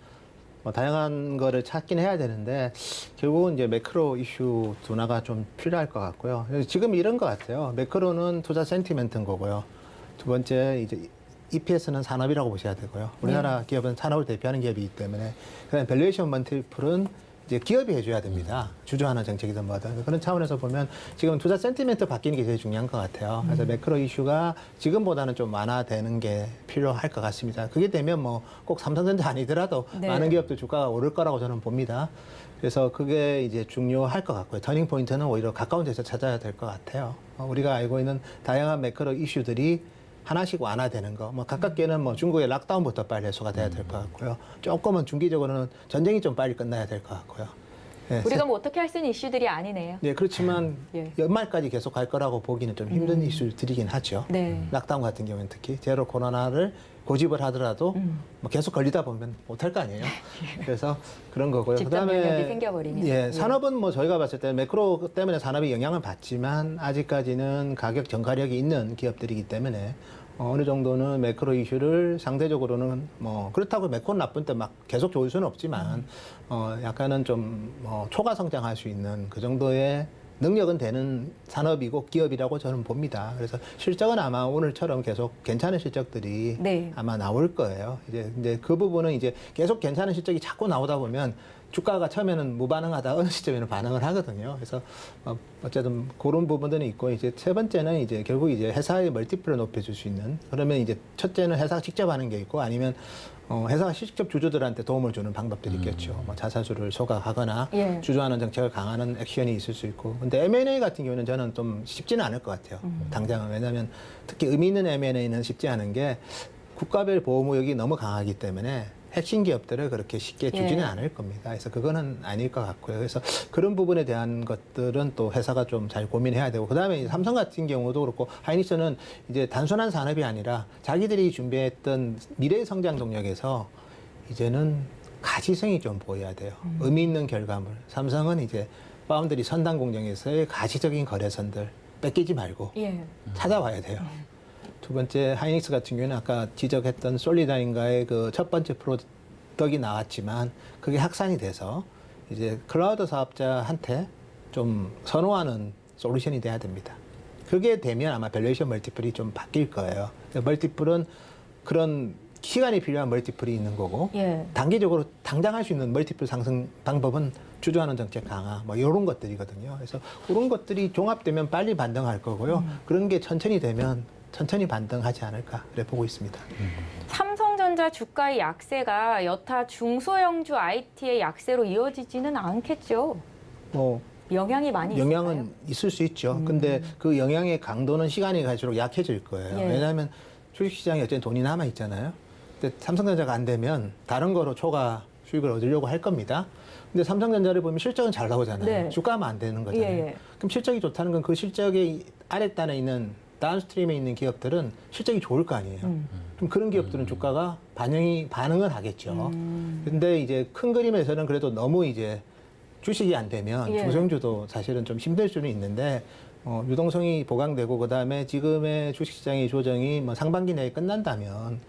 뭐 다양한 거를 찾긴 해야 되는데 결국은 이제 매크로 이슈 둔화가 좀 필요할 것 같고요. 지금 이런 것 같아요. 매크로는 투자 센티멘트인 거고요. 두 번째 이제 EPS는 산업이라고 보셔야 되고요. 우리나라 기업은 산업을 대표하는 기업이기 때문에 그다음에 밸류에이션 멀티플은 이제 기업이 해줘야 됩니다. 주주하는 정책이든 뭐든. 그런 차원에서 보면 지금 투자 센티멘트 바뀌는 게 제일 중요한 것 같아요. 그래서 매크로 이슈가 지금보다는 좀 완화되는 게 필요할 것 같습니다. 그게 되면 뭐 꼭 삼성전자 아니더라도 네. 많은 기업들 주가가 오를 거라고 저는 봅니다. 그래서 그게 이제 중요할 것 같고요. 터닝 포인트는 오히려 가까운 데서 찾아야 될 것 같아요. 우리가 알고 있는 다양한 매크로 이슈들이 하나씩 완화되는 거. 뭐 가깝게는 뭐 중국의 락다운부터 빨리 해소가 돼야 될 것 같고요. 조금은 중기적으로는 전쟁이 좀 빨리 끝나야 될 것 같고요. 예, 우리가 뭐 어떻게 할 수 있는 이슈들이 아니네요. 네, 그렇지만 예. 연말까지 계속 갈 거라고 보기는 좀 힘든 이슈들이긴 하죠. 네. 락다운 같은 경우는 특히 제로 코로나를 고집을 하더라도 뭐 계속 걸리다 보면 못할 거 아니에요. 그래서 그런 거고요. 집단 면역이 생겨버리면. 예, 예. 산업은 뭐 저희가 봤을 때 매크로 때문에 산업이 영향을 받지만 아직까지는 가격 전가력이 있는 기업들이기 때문에 어느 정도는 매크로 이슈를 상대적으로는 뭐 그렇다고 매크로 나쁜 때 막 계속 좋을 수는 없지만 약간은 좀 초과 성장할 수 있는 그 정도의 능력은 되는 산업이고 기업이라고 저는 봅니다. 그래서 실적은 아마 오늘처럼 계속 괜찮은 실적들이 네. 아마 나올 거예요. 이제 그 부분은 이제 계속 괜찮은 실적이 자꾸 나오다 보면 주가가 처음에는 무반응하다 어느 시점에는 반응을 하거든요. 그래서 어쨌든 그런 부분들은 있고 이제 세 번째는 이제 결국 이제 회사의 멀티플을 높여줄 수 있는 그러면 이제 첫째는 회사가 직접 하는 게 있고 아니면 회사가 직접 주주들한테 도움을 주는 방법들이 있겠죠. 뭐 자사주를 소각하거나 예. 주주하는 정책을 강화하는 액션이 있을 수 있고. 근데 M&A 같은 경우는 저는 좀 쉽지는 않을 것 같아요. 당장은. 왜냐하면 특히 의미 있는 M&A는 쉽지 않은 게 국가별 보호무역이 너무 강하기 때문에 핵심 기업들을 그렇게 쉽게 주지는 예. 않을 겁니다. 그래서 그거는 아닐 것 같고요. 그래서 그런 부분에 대한 것들은 또 회사가 좀 잘 고민해야 되고, 그다음에 삼성 같은 경우도 그렇고 하이닉스는 이제 단순한 산업이 아니라 자기들이 준비했던 미래 성장 동력에서 이제는 가시성이 좀 보여야 돼요. 의미 있는 결과물. 삼성은 이제 파운드리 선단 공정에서의 가시적인 거래선들 뺏기지 말고 예. 찾아와야 돼요. 두 번째 하이닉스 같은 경우는 아까 지적했던 솔리다인가의 그 첫 번째 프로덕이 나왔지만 그게 확산이 돼서 이제 클라우드 사업자한테 좀 선호하는 솔루션이 돼야 됩니다. 그게 되면 아마 밸류에이션 멀티플이 좀 바뀔 거예요. 멀티플은 그런 시간이 필요한 멀티플이 있는 거고 예. 단기적으로 당장 할 수 있는 멀티플 상승 방법은 주주하는 정책 강화 뭐 이런 것들이거든요. 그래서 그런 것들이 종합되면 빨리 반등할 거고요. 그런 게 천천히 되면 천천히 반등하지 않을까 그래 보고 있습니다. 삼성전자 주가의 약세가 여타 중소형주 IT의 약세로 이어지지는 않겠죠. 뭐 영향이 많이 영향은 있을까요? 있을 수 있죠. 근데 그 영향의 강도는 시간이 갈수록 약해질 거예요. 예. 왜냐하면 주식시장에 어쨌든 돈이 남아 있잖아요. 근데 삼성전자가 안 되면 다른 거로 초과 수익을 얻으려고 할 겁니다. 근데 삼성전자를 보면 실적은 잘 나오잖아요. 네. 주가만 안 되는 거잖아요. 예, 예. 그럼 실적이 좋다는 건 그 실적의 아랫단에 있는 다운스트림에 있는 기업들은 실적이 좋을 거 아니에요. 그럼 그런 기업들은 주가가 반응을 하겠죠. 근데 이제 큰 그림에서는 그래도 너무 이제 주식이 안 되면 예. 중소형주도 사실은 좀 힘들 수는 있는데 유동성이 보강되고 그다음에 지금의 주식시장의 조정이 뭐 상반기 내에 끝난다면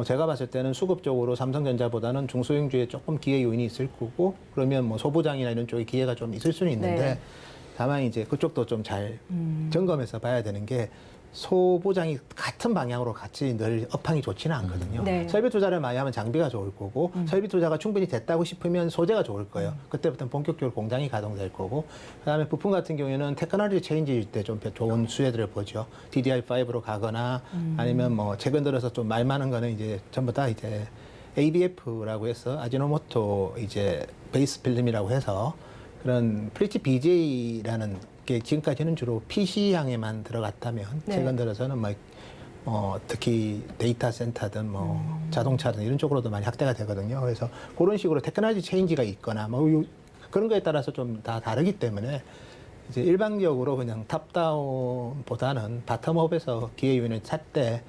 제가 봤을 때는 수급적으로 삼성전자보다는 중소형주에 조금 기회 요인이 있을 거고 그러면 뭐 소부장이나 이런 쪽에 기회가 좀 있을 수는 있는데 네. 다만 이제 그쪽도 좀 잘 점검해서 봐야 되는 게 소보장이 같은 방향으로 같이 늘 업황이 좋지는 않거든요. 네. 설비 투자를 많이 하면 장비가 좋을 거고 설비 투자가 충분히 됐다고 싶으면 소재가 좋을 거예요. 그때부터는 본격적으로 공장이 가동될 거고 그다음에 부품 같은 경우에는 테크놀로지 체인지일 때 좀 좋은 수혜들을 보죠. DDR5로 가거나 아니면 뭐 최근 들어서 좀 말 많은 거는 이제 전부 다 이제 ABF라고 해서 아지노모토 이제 베이스 필름이라고 해서 그런 프리치 BJ라는 게 지금까지는 주로 PC향에만 들어갔다면 네. 최근 들어서는 특히 데이터 센터든 자동차든 이런 쪽으로도 많이 확대가 되거든요. 그래서 그런 식으로 테크놀로지 체인지가 있거나 그런 거에 따라서 좀 다 다르기 때문에 이제 일반적으로 그냥 탑다운보다는 바텀업에서 기회 요인을 찾되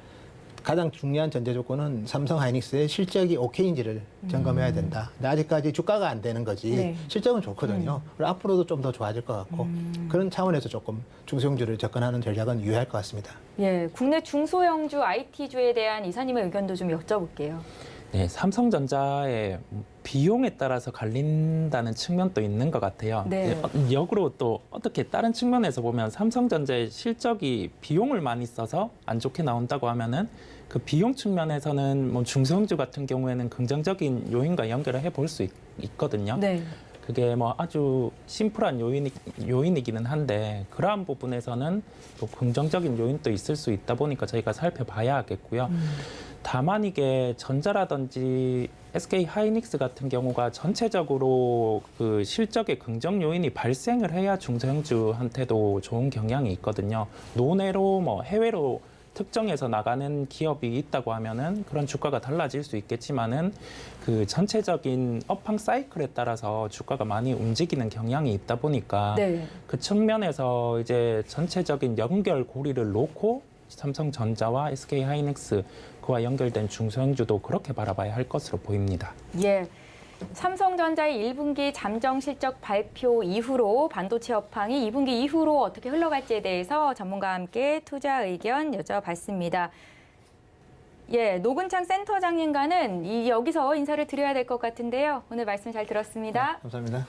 가장 중요한 전제 조건은 삼성 하이닉스의 실적이 오케이인지를 점검해야 된다. 근데 아직까지 주가가 안 되는 거지 네. 실적은 좋거든요. 그리고 앞으로도 좀 더 좋아질 것 같고 그런 차원에서 조금 중소형주를 접근하는 전략은 유효할 것 같습니다. 예, 국내 중소형주 IT주에 대한 이사님의 의견도 좀 여쭤볼게요. 네, 삼성전자의 비용에 따라서 갈린다는 측면도 있는 것 같아요. 네. 역으로 또 어떻게 다른 측면에서 보면 삼성전자의 실적이 비용을 많이 써서 안 좋게 나온다고 하면은 그 비용 측면에서는 뭐 중소형주 같은 경우에는 긍정적인 요인과 연결을 해볼 수 있거든요. 네. 그게 뭐 아주 심플한 요인이기는 한데 그러한 부분에서는 또 긍정적인 요인도 있을 수 있다 보니까 저희가 살펴봐야 하겠고요. 다만 이게 전자라든지 SK 하이닉스 같은 경우가 전체적으로 그 실적의 긍정 요인이 발생을 해야 중소형주한테도 좋은 경향이 있거든요. 논외로 뭐 해외로 특정해서 나가는 기업이 있다고 하면은 그런 주가가 달라질 수 있겠지만은 그 전체적인 업황 사이클에 따라서 주가가 많이 움직이는 경향이 있다 보니까 네. 그 측면에서 이제 전체적인 연결고리를 놓고 삼성전자와 SK 하이닉스 그와 연결된 중소형주도 그렇게 바라봐야 할 것으로 보입니다. 예. 삼성전자의 1분기 잠정 실적 발표 이후로 반도체 업황이 2분기 이후로 어떻게 흘러갈지에 대해서 전문가와 함께 투자 의견 여쭤봤습니다. 예, 노근창 센터장님과는 여기서 인사를 드려야 될 것 같은데요. 오늘 말씀 잘 들었습니다. 감사합니다.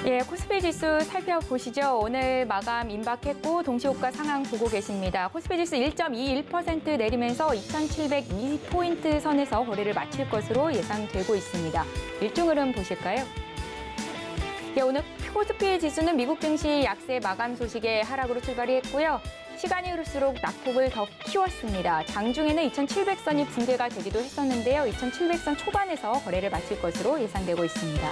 예, 코스피 지수 살펴보시죠. 오늘 마감 임박했고 동시호가 상황 보고 계십니다. 코스피 지수 1.21% 내리면서 2,702포인트 선에서 거래를 마칠 것으로 예상되고 있습니다. 일중 흐름 보실까요? 예, 오늘 코스피 지수는 미국 증시 약세 마감 소식에 하락으로 출발이 했고요. 시간이 흐를수록 낙폭을 더 키웠습니다. 장중에는 2,700선이 붕괴가 되기도 했었는데요. 2,700선 초반에서 거래를 마칠 것으로 예상되고 있습니다.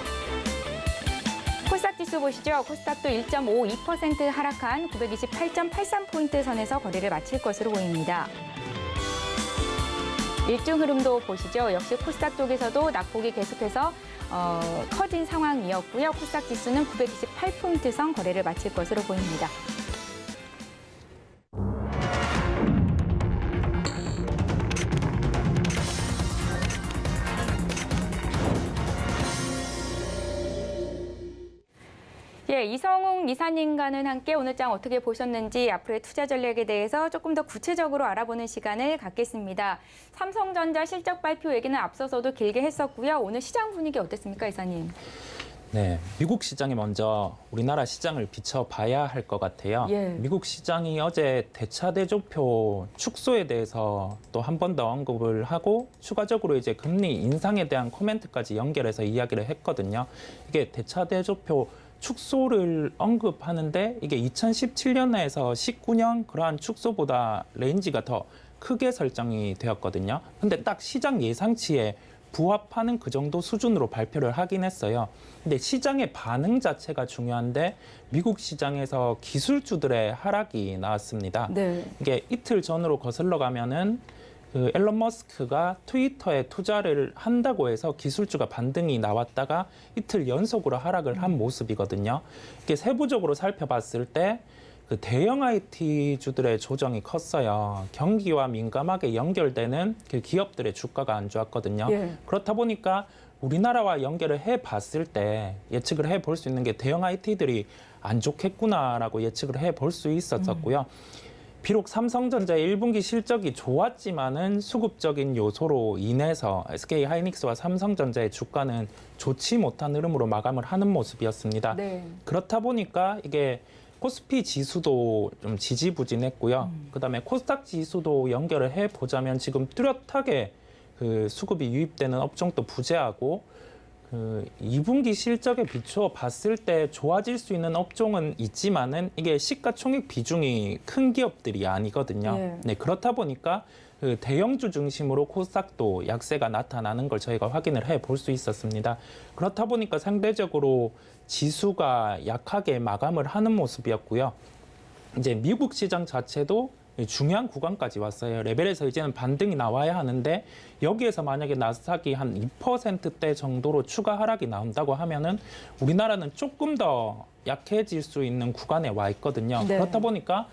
코스닥 지수 보시죠. 코스닥도 1.52% 하락한 928.83포인트 선에서 거래를 마칠 것으로 보입니다. 일중 흐름도 보시죠. 역시 코스닥 쪽에서도 낙폭이 계속해서 커진 상황이었고요. 코스닥 지수는 928포인트 선 거래를 마칠 것으로 보입니다. 예, 이성웅 이사님과는 함께 오늘 장 어떻게 보셨는지 앞으로의 투자 전략에 대해서 조금 더 구체적으로 알아보는 시간을 갖겠습니다. 삼성전자 실적 발표 얘기는 앞서서도 길게 했었고요. 오늘 시장 분위기 어땠습니까, 이사님? 네, 미국 시장에 먼저 우리나라 시장을 비춰봐야 할 것 같아요. 예. 미국 시장이 어제 대차대조표 축소에 대해서 또 한 번 더 언급을 하고 추가적으로 이제 금리 인상에 대한 코멘트까지 연결해서 이야기를 했거든요. 이게 대차대조표 축소를 언급하는데 이게 2017년에서 19년 그러한 축소보다 레인지가 더 크게 설정이 되었거든요. 근데 딱 시장 예상치에 부합하는 그 정도 수준으로 발표를 하긴 했어요. 근데 시장의 반응 자체가 중요한데 미국 시장에서 기술주들의 하락이 나왔습니다. 네. 이게 이틀 전으로 거슬러 가면은 그 앨런 머스크가 트위터에 투자를 한다고 해서 기술주가 반등이 나왔다가 이틀 연속으로 하락을 한 모습이거든요. 이게 세부적으로 살펴봤을 때 그 대형 IT주들의 조정이 컸어요. 경기와 민감하게 연결되는 그 기업들의 주가가 안 좋았거든요. 예. 그렇다 보니까 우리나라와 연결을 해봤을 때 예측을 해볼 수 있는 게 대형 IT들이 안 좋겠구나라고 예측을 해볼 수 있었었고요. 비록 삼성전자의 1분기 실적이 좋았지만은 수급적인 요소로 인해서 SK 하이닉스와 삼성전자의 주가는 좋지 못한 흐름으로 마감을 하는 모습이었습니다. 네. 그렇다 보니까 이게 코스피 지수도 좀 지지부진했고요. 그다음에 코스닥 지수도 연결을 해보자면 지금 뚜렷하게 그 수급이 유입되는 업종도 부재하고 그 2분기 실적에 비추어 봤을 때 좋아질 수 있는 업종은 있지만은 이게 시가총액 비중이 큰 기업들이 아니거든요. 예. 네, 그렇다 보니까 그 대형주 중심으로 코스닥도 약세가 나타나는 걸 저희가 확인을 해볼 수 있었습니다. 그렇다 보니까 상대적으로 지수가 약하게 마감을 하는 모습이었고요. 이제 미국 시장 자체도 중요한 구간까지 왔어요. 레벨에서 이제는 반등이 나와야 하는데 여기에서 만약에 나스닥이 한 2%대 정도로 추가 하락이 나온다고 하면은 우리나라는 조금 더 약해질 수 있는 구간에 와 있거든요. 네. 그렇다 보니까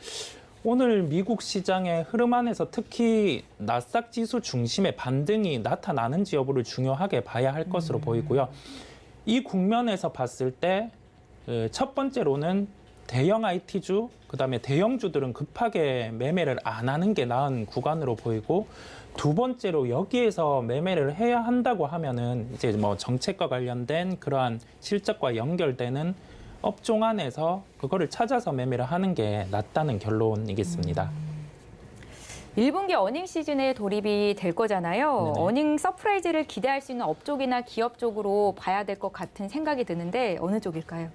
오늘 미국 시장의 흐름 안에서 특히 나스닥 지수 중심의 반등이 나타나는지 여부를 중요하게 봐야 할 것으로 보이고요. 이 국면에서 봤을 때 첫 번째로는 대형 IT주, 그다음에 대형주들은 급하게 매매를 안 하는 게 나은 구간으로 보이고 두 번째로 여기에서 매매를 해야 한다고 하면은 이제 뭐 정책과 관련된 그러한 실적과 연결되는 업종 안에서 그거를 찾아서 매매를 하는 게 낫다는 결론이겠습니다. 1분기 어닝 시즌에 돌입이 될 거잖아요. 네네. 어닝 서프라이즈를 기대할 수 있는 업종이나 기업 쪽으로 봐야 될 것 같은 생각이 드는데 어느 쪽일까요?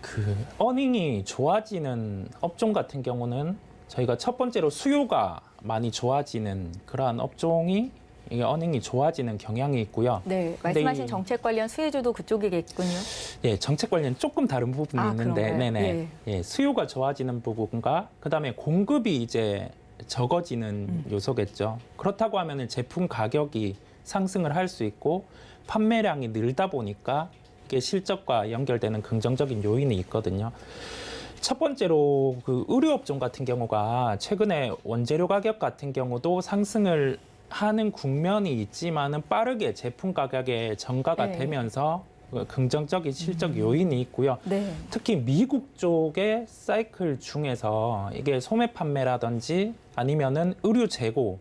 그 어닝이 좋아지는 업종 같은 경우는 저희가 첫 번째로 수요가 많이 좋아지는 그러한 업종이 이게 어닝이 좋아지는 경향이 있고요. 네, 근데 말씀하신 이- 정책 관련 수혜주도 그쪽이겠군요. 예, 정책 관련 조금 다른 부분이 아, 있는데, 그런가요? 네네. 예, 수요가 좋아지는 부분과 그다음에 공급이 이제 적어지는 요소겠죠. 그렇다고 하면은 제품 가격이 상승을 할 수 있고 판매량이 늘다 보니까 이게 실적과 연결되는 긍정적인 요인이 있거든요. 첫 번째로 그 의료업종 같은 경우가 최근에 원재료 가격 같은 경우도 상승을 하는 국면이 있지만은 빠르게 제품 가격에 전가가 네. 되면서 긍정적인 실적 요인이 있고요. 네. 특히 미국 쪽의 사이클 중에서 이게 소매 판매라든지 아니면은 의류 재고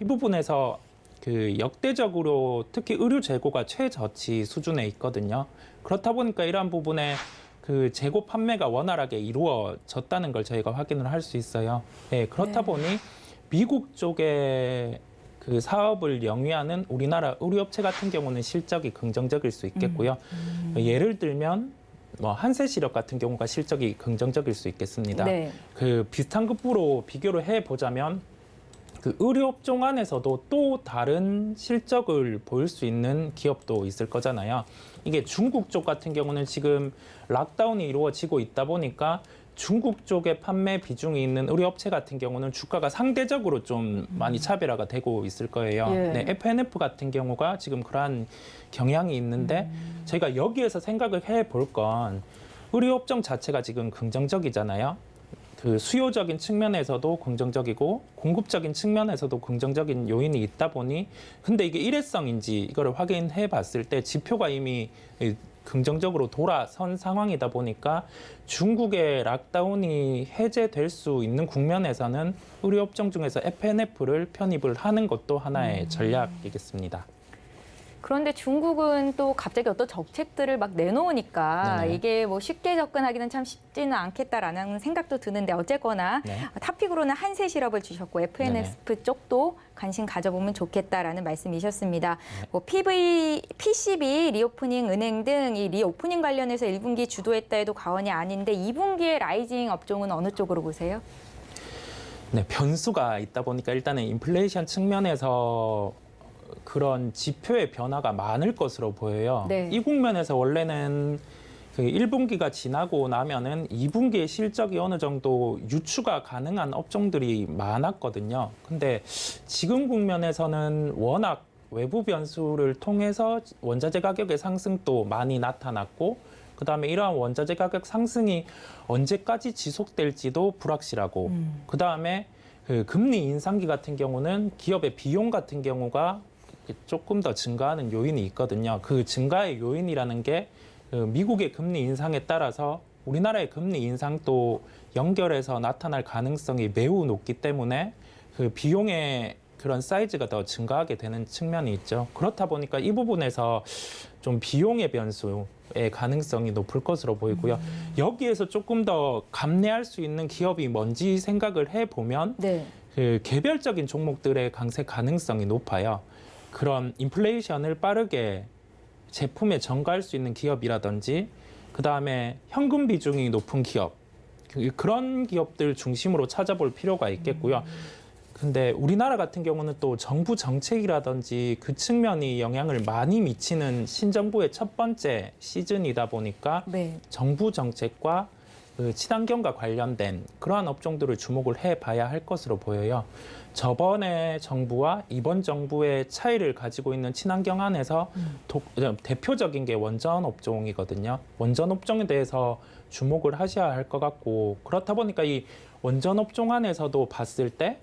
이 부분에서 그 역대적으로 특히 의류 재고가 최저치 수준에 있거든요. 그렇다 보니까 이러한 부분에 그 재고 판매가 원활하게 이루어졌다는 걸 저희가 확인을 할 수 있어요. 네, 그렇다 네. 보니 미국 쪽에 그 사업을 영위하는 우리나라 의류업체 같은 경우는 실적이 긍정적일 수 있겠고요. 예를 들면 뭐 한세시력 같은 경우가 실적이 긍정적일 수 있겠습니다. 네. 그 비슷한 급부로 비교를 해 보자면 그 의료업종 안에서도 또 다른 실적을 보일 수 있는 기업도 있을 거잖아요. 이게 중국 쪽 같은 경우는 지금 락다운이 이루어지고 있다 보니까 중국 쪽에 판매 비중이 있는 의료업체 같은 경우는 주가가 상대적으로 좀 많이 차별화가 되고 있을 거예요. 예. 네, FNF 같은 경우가 지금 그러한 경향이 있는데 저희가 여기에서 생각을 해볼 건 의료업종 자체가 지금 긍정적이잖아요. 그 수요적인 측면에서도 긍정적이고 공급적인 측면에서도 긍정적인 요인이 있다 보니 근데 이게 일회성인지 이거를 확인해 봤을 때 지표가 이미 긍정적으로 돌아선 상황이다 보니까 중국의 락다운이 해제될 수 있는 국면에서는 의료업종 중에서 FNF를 편입을 하는 것도 하나의 전략이겠습니다. 그런데 중국은 또 갑자기 어떤 정책들을 막 내놓으니까 네네. 이게 뭐 쉽게 접근하기는 참 쉽지는 않겠다라는 생각도 드는데 어쨌거나 네. 탑픽으로는 한세실업을 주셨고 FNF 쪽도 관심 가져보면 좋겠다라는 말씀이셨습니다. 뭐 PCB, 리오프닝, 은행 등 이 리오프닝 관련해서 1분기 주도했다 해도 과언이 아닌데 2분기에 라이징 업종은 어느 쪽으로 보세요? 네, 변수가 있다 보니까 일단은 인플레이션 측면에서 그런 지표의 변화가 많을 것으로 보여요. 네. 이 국면에서 원래는 그 1분기가 지나고 나면은 2분기의 실적이 어느 정도 유추가 가능한 업종들이 많았거든요. 근데 지금 국면에서는 워낙 외부 변수를 통해서 원자재 가격의 상승도 많이 나타났고, 그다음에 이러한 원자재 가격 상승이 언제까지 지속될지도 불확실하고, 그다음에 그 금리 인상기 같은 경우는 기업의 비용 같은 경우가 조금 더 증가하는 요인이 있거든요. 그 증가의 요인이라는 게 미국의 금리 인상에 따라서 우리나라의 금리 인상도 연결해서 나타날 가능성이 매우 높기 때문에 그 비용의 그런 사이즈가 더 증가하게 되는 측면이 있죠. 그렇다 보니까 이 부분에서 좀 비용의 변수의 가능성이 높을 것으로 보이고요. 여기에서 조금 더 감내할 수 있는 기업이 뭔지 생각을 해보면 네. 그 개별적인 종목들의 강세 가능성이 높아요. 그런 인플레이션을 빠르게 제품에 전가할 수 있는 기업이라든지, 그다음에 현금 비중이 높은 기업, 그런 기업들 중심으로 찾아볼 필요가 있겠고요. 근데 우리나라 같은 경우는 또 정부 정책이라든지 그 측면이 영향을 많이 미치는 신정부의 첫 번째 시즌이다 보니까 네. 정부 정책과 그 친환경과 관련된 그러한 업종들을 주목을 해봐야 할 것으로 보여요. 저번에 정부와 이번 정부의 차이를 가지고 있는 친환경 안에서 대표적인 게 원전 업종이거든요. 원전 업종에 대해서 주목을 하셔야 할 것 같고, 그렇다 보니까 이 원전 업종 안에서도 봤을 때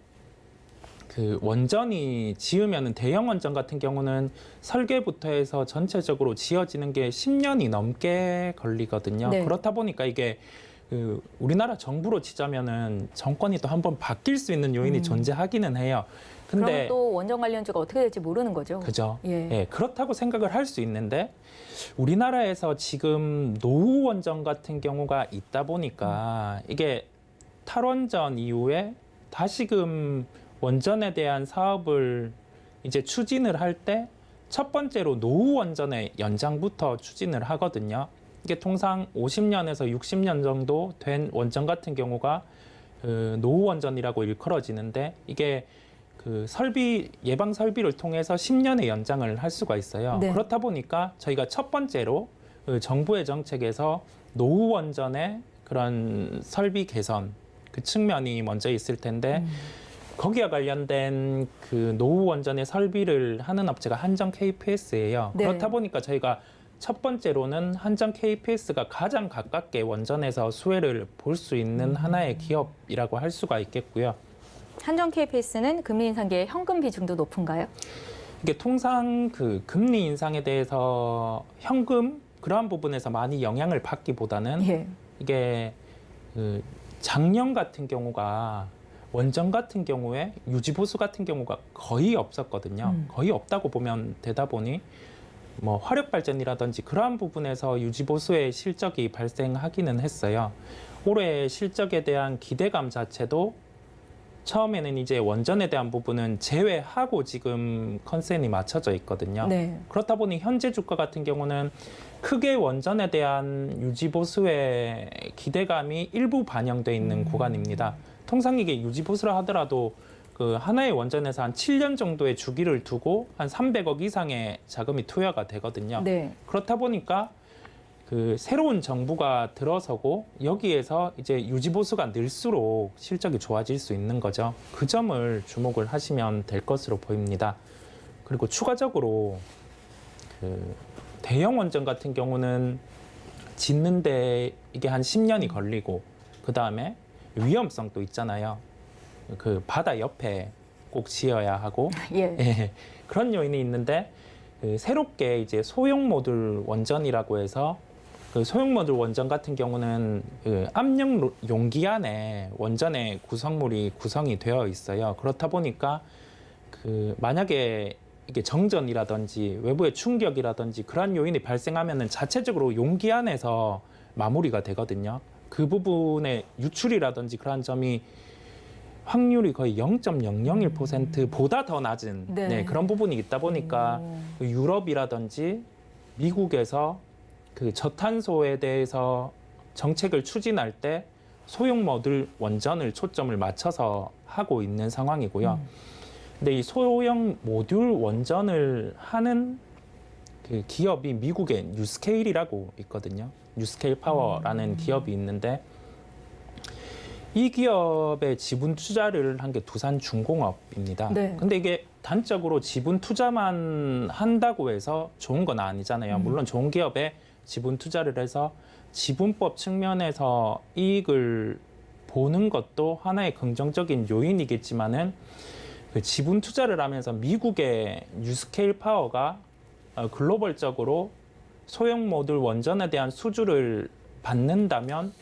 그 원전이 지으면은 대형 원전 같은 경우는 설계부터 해서 전체적으로 지어지는 게 10년이 넘게 걸리거든요. 네. 그렇다 보니까 이게 그 우리나라 정부로 치자면은 정권이 또 한번 바뀔 수 있는 요인이 존재하기는 해요. 그러면 근데 또 원전 관련주가 어떻게 될지 모르는 거죠. 그죠. 예. 예, 그렇다고 생각을 할 수 있는데 우리나라에서 지금 노후 원전 같은 경우가 있다 보니까 이게 탈원전 이후에 다시금 원전에 대한 사업을 이제 추진을 할 때 첫 번째로 노후 원전의 연장부터 추진을 하거든요. 이게 통상 50년에서 60년 정도 된 원전 같은 경우가 그 노후 원전이라고 일컬어지는데, 이게 그 설비 예방 설비를 통해서 10년의 연장을 할 수가 있어요. 네. 그렇다 보니까 저희가 첫 번째로 그 정부의 정책에서 노후 원전의 그런 설비 개선 그 측면이 먼저 있을 텐데, 거기와 관련된 그 노후 원전의 설비를 하는 업체가 한정 KPS예요. 네. 그렇다 보니까 저희가 첫 번째로는 한정 KPS가 가장 가깝게 원전에서 수혜를 볼 수 있는 하나의 기업이라고 할 수가 있겠고요. 한정 KPS는 금리 인상기에 현금 비중도 높은가요? 이게 통상 그 금리 인상에 대해서 현금 그러한 부분에서 많이 영향을 받기보다는 예. 이게 그 작년 같은 경우가 원전 같은 경우에 유지보수 같은 경우가 거의 없었거든요. 거의 없다고 보면 되다 보니 뭐 화력발전이라든지 그러한 부분에서 유지보수의 실적이 발생하기는 했어요. 올해 실적에 대한 기대감 자체도 처음에는 이제 원전에 대한 부분은 제외하고 지금 컨센이 맞춰져 있거든요. 네. 그렇다 보니 현재 주가 같은 경우는 크게 원전에 대한 유지보수의 기대감이 일부 반영돼 있는 구간입니다. 통상 이게 유지보수를 하더라도 그 하나의 원전에서 한 7년 정도의 주기를 두고 한 300억 이상의 자금이 투여가 되거든요. 네. 그렇다 보니까 그 새로운 정부가 들어서고 여기에서 이제 유지보수가 늘수록 실적이 좋아질 수 있는 거죠. 그 점을 주목을 하시면 될 것으로 보입니다. 그리고 추가적으로 그 대형 원전 같은 경우는 짓는데 이게 한 10년이 걸리고, 그 다음에 위험성도 있잖아요. 그 바다 옆에 꼭 지어야 하고 예. 예, 그런 요인이 있는데, 그 새롭게 이제 소형 모듈 원전이라고 해서 그 소형 모듈 원전 같은 경우는 그 압력 용기 안에 원전의 구성물이 구성이 되어 있어요. 그렇다 보니까 그 만약에 이게 정전이라든지 외부의 충격이라든지 그런 요인이 발생하면은 자체적으로 용기 안에서 마무리가 되거든요. 그 부분의 유출이라든지 그러한 점이 확률이 거의 0.001%보다 더 낮은 네. 네, 그런 부분이 있다 보니까 그 유럽이라든지 미국에서 그 저탄소에 대해서 정책을 추진할 때 소형 모듈 원전을 초점을 맞춰서 하고 있는 상황이고요. 근데 이 소형 모듈 원전을 하는 그 기업이 미국의 뉴스케일이라고 있거든요. 뉴스케일 파워라는 기업이 있는데 이 기업의 지분 투자를 한 게 두산중공업입니다. 네. 근데 이게 단적으로 지분 투자만 한다고 해서 좋은 건 아니잖아요. 물론 좋은 기업에 지분 투자를 해서 지분법 측면에서 이익을 보는 것도 하나의 긍정적인 요인이겠지만은 그 지분 투자를 하면서 미국의 뉴스케일 파워가 글로벌적으로 소형 모듈 원전에 대한 수주를 받는다면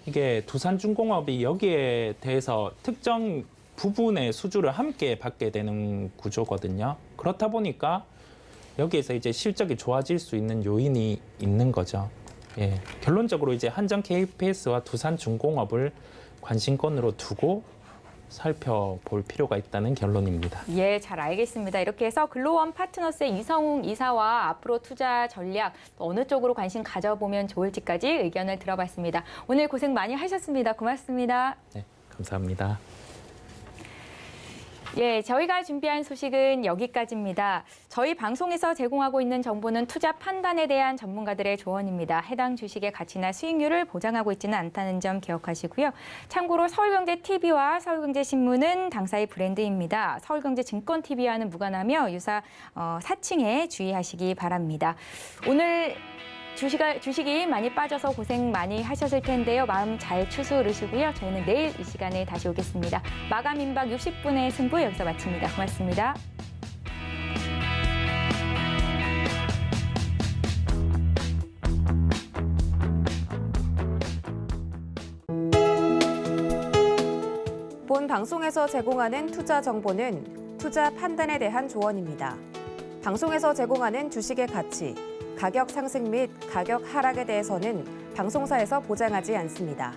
이게 두산중공업이 여기에 대해서 특정 부분의 수주를 함께 받게 되는 구조거든요. 그렇다 보니까 여기에서 이제 실적이 좋아질 수 있는 요인이 있는 거죠. 예, 결론적으로 이제 한전 KPS와 두산중공업을 관심권으로 두고 살펴볼 필요가 있다는 결론입니다. 예, 잘 알겠습니다. 이렇게 해서 글로원 파트너스의 이성웅 이사와 앞으로 투자 전략 어느 쪽으로 관심 가져보면 좋을지까지 의견을 들어봤습니다. 오늘 고생 많이 하셨습니다. 고맙습니다. 네, 감사합니다. 예, 저희가 준비한 소식은 여기까지입니다. 저희 방송에서 제공하고 있는 정보는 투자 판단에 대한 전문가들의 조언입니다. 해당 주식의 가치나 수익률을 보장하고 있지는 않다는 점 기억하시고요. 참고로 서울경제TV와 서울경제신문은 당사의 브랜드입니다. 서울경제증권TV와는 무관하며 유사 사칭에 주의하시기 바랍니다. 오늘 주식이 많이 빠져서 고생 많이 하셨을 텐데요. 마음 잘 추스르시고요. 저희는 내일 이 시간에 다시 오겠습니다. 마감 임박 60분의 승부 여기서 마칩니다. 고맙습니다. 본 방송에서 제공하는 투자 정보는 투자 판단에 대한 조언입니다. 방송에서 제공하는 주식의 가치, 가격 상승 및 가격 하락에 대해서는 방송사에서 보장하지 않습니다.